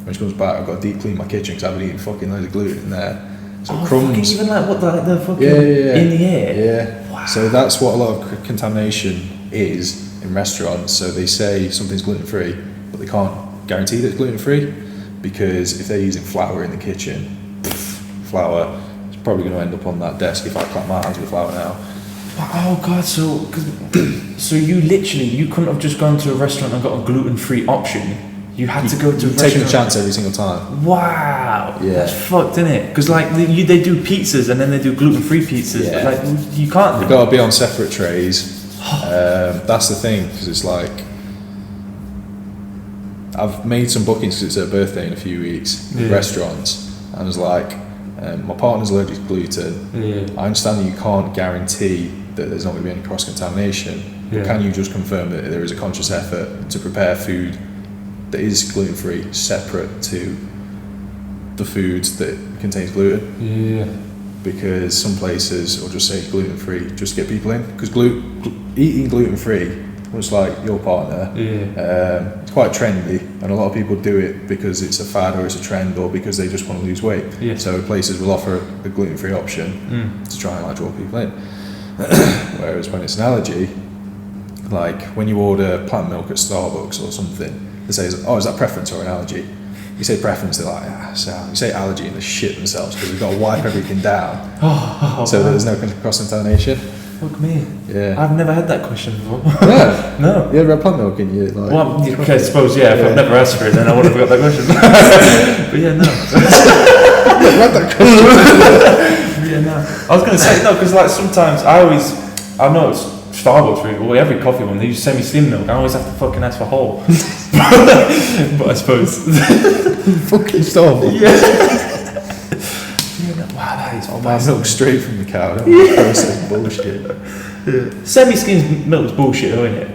S3: When she comes back, I've got to deep clean my kitchen, because I've been eating fucking loads of gluten in there. So crumbs.
S1: Even like what the fucking in the air.
S3: Yeah. Wow. So that's what a lot of contamination is in restaurants. So they say something's gluten free, but they can't guarantee that it's gluten free, because if they're using flour in the kitchen, flour is probably going to end up on that desk if I clap my hands with flour now.
S1: Oh god, so you couldn't have just gone to a restaurant and got a gluten free option. You had to go to a restaurant.
S3: Taking a chance every single time.
S1: Wow.
S3: Yeah.
S1: That's fucked, isn't it? Because like they do pizzas and then they do gluten-free pizzas.
S3: Yeah.
S1: Like you can't.
S3: They've got to be on separate trays. That's the thing, because it's like I've made some bookings because it's her birthday in a few weeks with restaurants, and I was like, my partner's allergic to gluten. I understand that you can't guarantee that there's not going to be any cross-contamination. But can you just confirm that there is a conscious effort to prepare food that is gluten-free separate to the foods that contains gluten? Because some places will just say gluten-free just to get people in, because eating gluten-free, much like your partner, it's quite trendy, and a lot of people do it because it's a fad or it's a trend or because they just want to lose weight. So places will offer a gluten-free option to try and draw people in. Whereas when it's an allergy, like when you order plant milk at Starbucks or something, they say, is that preference or an allergy? You say preference, they're like, so you say allergy and they shit themselves, because we've got to wipe everything down so that there's no cross-contamination.
S1: Fuck me. I've never had that question before.
S3: Yeah.
S1: No.
S3: You ever had plant milk in your like?
S1: Well, okay, I suppose if I've never asked for it, then I would have got that question. But yeah, no.
S3: I've had that question.
S1: Yeah, no. I was going to say no, because like sometimes I know it's Starbucks really, or every coffee one, they use semi-skim milk. I always have to fucking ask for whole. But I suppose.
S3: Fucking Starbucks.
S1: Wow, that is
S3: my milk straight from the cow. Don't process bullshit.
S1: Semi-skim milk's bullshit, though, isn't it?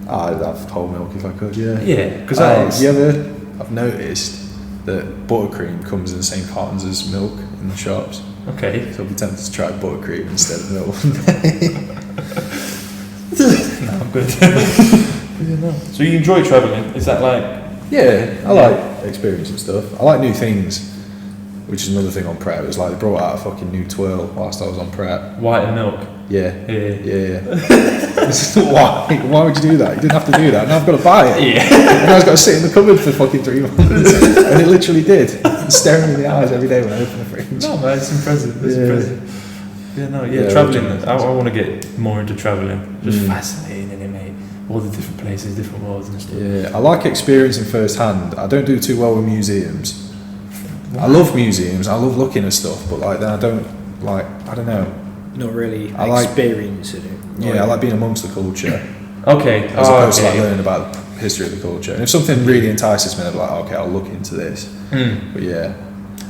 S3: I'd have whole milk if I could.
S1: Yeah, because
S3: I've noticed that buttercream comes in the same cartons as milk in the shops.
S1: Okay.
S3: So I'll be tempted to try buttercream instead of milk.
S1: No, I'm good. So you enjoy travelling? Is that like?
S3: Yeah, I like experiencing stuff. I like new things, which is another thing on prep. It was like they brought out a fucking new twirl whilst I was on prep.
S1: White and milk?
S3: Yeah. Why would you do that? You didn't have to do that. Now I've got to buy it. And I've got to sit in the cupboard for fucking 3 months. And it literally did. It's staring me in the eyes every day when I open the fridge.
S1: No, man, it's impressive. It's impressive. Travelling. I want to get more into travelling. Just fascinating, isn't it, mate? All the different places, different worlds and stuff.
S3: Yeah, I like experiencing firsthand. I don't do too well with museums. I love museums. I love looking at stuff, but like then I don't know.
S2: Not really
S3: I
S2: experiencing it.
S3: Yeah, I like being amongst the culture.
S1: Okay.
S3: As opposed to like learning about the history of the culture. And if something really entices me, I'd be like, okay, I'll look into this. But yeah.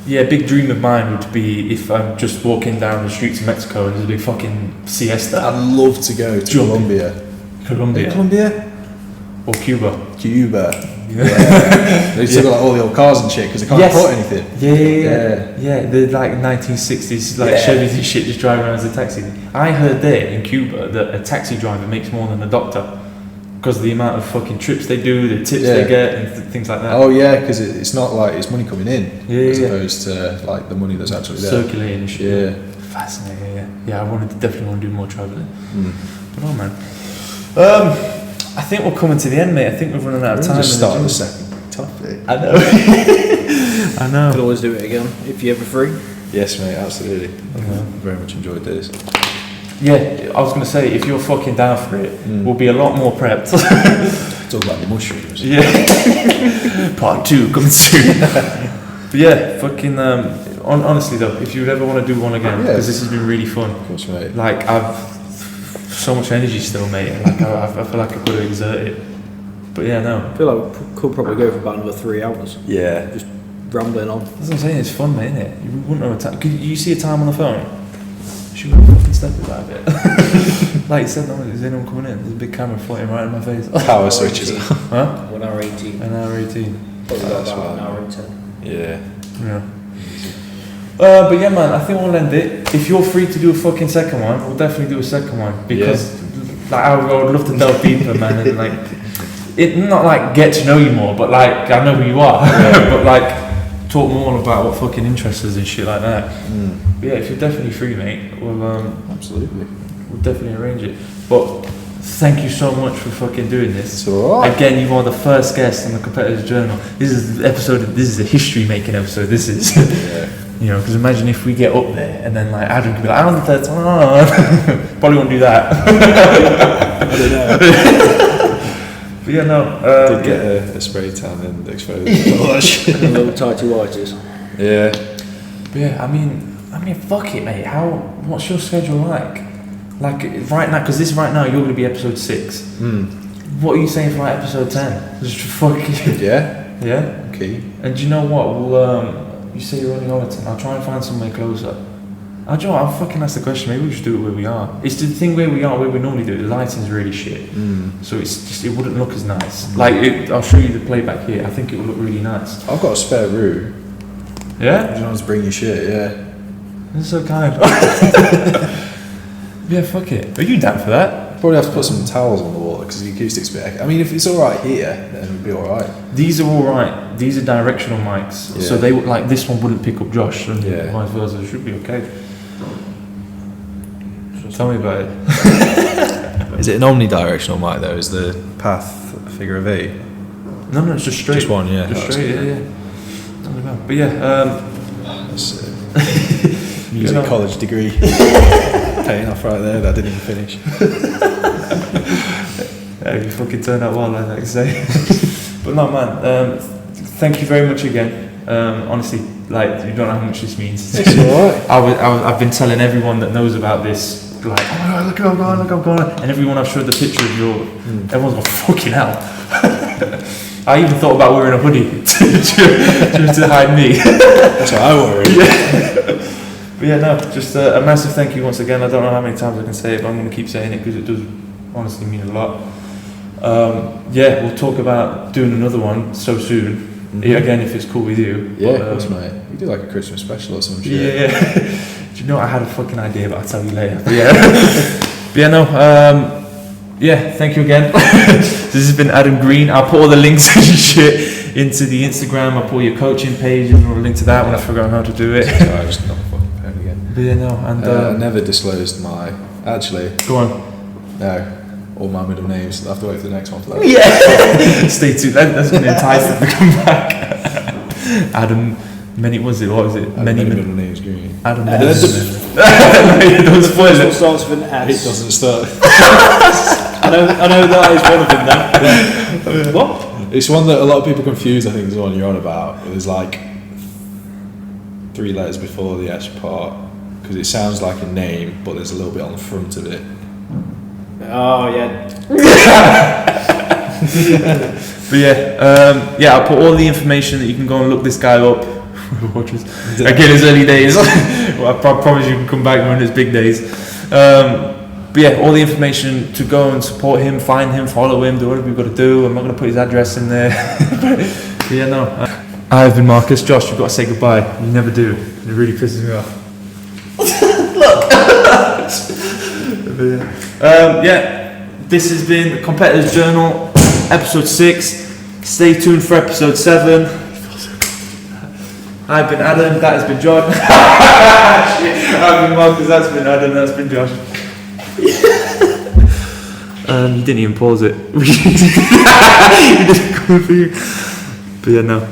S1: Yeah, a big dream of mine would be if I'm just walking down the streets of Mexico and there's a big fucking siesta.
S3: I'd love to go to Colombia. Colombia?
S1: Or Cuba.
S3: Yeah. They still got like all the old cars and shit because they can't import anything.
S1: Yeah, the like 1960s like Chevys and shit just driving around as a taxi. I heard there in Cuba that a taxi driver makes more than a doctor because of the amount of fucking trips they do, the tips they get, and things like that.
S3: Oh yeah, because it's not like it's money coming in as opposed to like the money that's actually there.
S1: Circulating and shit.
S3: Yeah.
S1: Fascinating. Yeah, I definitely want to do more travelling. But oh man. I think we're coming to the end, mate. I think we're running out of time.
S3: Just start the second topic.
S1: I know. I know.
S2: Could always do it again if you're ever free.
S3: Yes, mate. Absolutely. Very much enjoyed this.
S1: Yeah, I was going to say, if you're fucking down for it, we'll be a lot more prepped.
S3: Talk about the mushrooms.
S1: Yeah. Part 2 coming soon. But yeah, fucking. Honestly though, if you'd ever want to do one again, because this has been really fun.
S3: Of course, mate.
S1: Like I've so much energy still, mate. Like I feel like I could have exerted it. But yeah, no.
S2: I feel like we could probably go for about another 3 hours.
S3: Yeah.
S2: Just rambling on.
S1: That's what I'm saying. It's fun, mate, isn't it? You wouldn't know a time. Could you see a time on the phone? Should we fucking step it that a bit? Like you said, no, is anyone coming in? There's a big camera floating right in my face.
S3: Power switches.
S1: Huh?
S2: 1 hour 18.
S1: An hour 18.
S2: Probably about an hour and 10.
S3: Yeah.
S1: But yeah, man, I think we'll end it. If you're free to do a fucking second one, we'll definitely do a second one because, like, I would love to delve deeper, man, and like, it not like get to know you more, but like I know who you are, but like talk more about what fucking interests us and shit like that. But yeah, if you're definitely free, mate, we'll
S3: absolutely,
S1: we'll definitely arrange it. But thank you so much for fucking doing this.
S3: It's alright.
S1: Again, you are the first guest on the Competitor's Journal. This is the episode. This is a history-making episode. This is. You know, because imagine if we get up there and then like Adam could be like, I'm on the third time. Probably won't do that.
S3: I don't know.
S1: But yeah, no.
S3: Did get a spray tan and exposed all that shit.
S2: And little tighty whities.
S3: Yeah.
S1: But yeah, I mean, fuck it, mate. What's your schedule like? Like right now, because right now you're going to be episode 6. What are you saying for like episode 10? Just fuck it.
S3: Yeah.
S1: Yeah.
S3: Okay.
S1: And do you know what? We'll you say you're only over 10. I'll try and find somewhere closer. I'll fucking ask the question. Maybe we should do it where we are. It's the thing where we are, where we normally do it. The lighting's really shit, so it's just it wouldn't look as nice. Like I'll show you the playback here. I think it would look really nice.
S3: I've got a spare room.
S1: Yeah.
S3: You want to bring your shit? Yeah.
S1: That's so kind. Yeah, fuck it. Are you down for that?
S3: Probably have to put some towels on the wall because the acoustics bit. I mean, if it's all right here, then it'll be all right.
S1: These are all right. These are directional mics, so they would like this one wouldn't pick up Josh, and vice versa. It should be okay. So tell me about it.
S3: Is it an omnidirectional mic though? Is the path a figure of 8?
S1: No, it's just straight.
S3: Just one, yeah.
S1: Just straight, yeah. But yeah,
S3: music college degree paying off right there. That didn't even finish.
S1: You fucking turned out well, like I say. But no, man. Thank you very much again. Honestly, like you don't know how much this means.
S3: It's alright.
S1: I've been telling everyone that knows about this, like, oh my god, look how I'm going, and everyone I've showed the picture of everyone's going, fucking hell. I even thought about wearing a hoodie to hide me.
S3: That's what I wore.
S1: But yeah, no, just a massive thank you once again. I don't know how many times I can say it, but I'm going to keep saying it because it does honestly mean a lot. We'll talk about doing another one so soon. Again, if it's cool with you.
S3: Yeah, of course, mate. We do like a Christmas special or some shit.
S1: Yeah. Do you know, I had a fucking idea, but I'll tell you later. But yeah. Thank you again. This has been Adam Green. I'll put all the links and shit into the Instagram. I'll put your coaching page and I'll link to that when I forgot how to do it.
S3: Sorry, I just knocked my fucking pen again.
S1: But yeah, no, and
S3: I never disclosed my. Actually.
S1: Go on.
S3: No. All my middle names. I'll have to wait for the next one for that.
S1: Yeah. Stay tuned. That's going to entice them to come back. Adam. What was it?
S3: Many middle names, Green.
S1: Adam.
S3: Don't
S2: spoil it. Starts with an S.
S3: It doesn't start.
S2: I know that is one of them now. What?
S3: It's one that a lot of people confuse. I think is the one you're on about. It was like 3 letters before the S part, because it sounds like a name, but there's a little bit on the front of it.
S2: Oh yeah.
S1: But yeah, I'll put all the information that you can go and look this guy up. Watches. Again, his early days. Well, I promise you can come back when it's big days. But yeah, all the information to go and support him, find him, follow him, do whatever you've got to do. I'm not going to put his address in there. But yeah, no. I've been Marcus. Josh, you've got to say goodbye. You never do. It really pisses me off. Look. Yeah, this has been Competitors Journal, episode 6. Stay tuned for episode 7. I've been Adam, that has been John. I've been Marcus, that's been Adam, that's been Josh. You didn't even pause it. We didn't go for you. But yeah, no.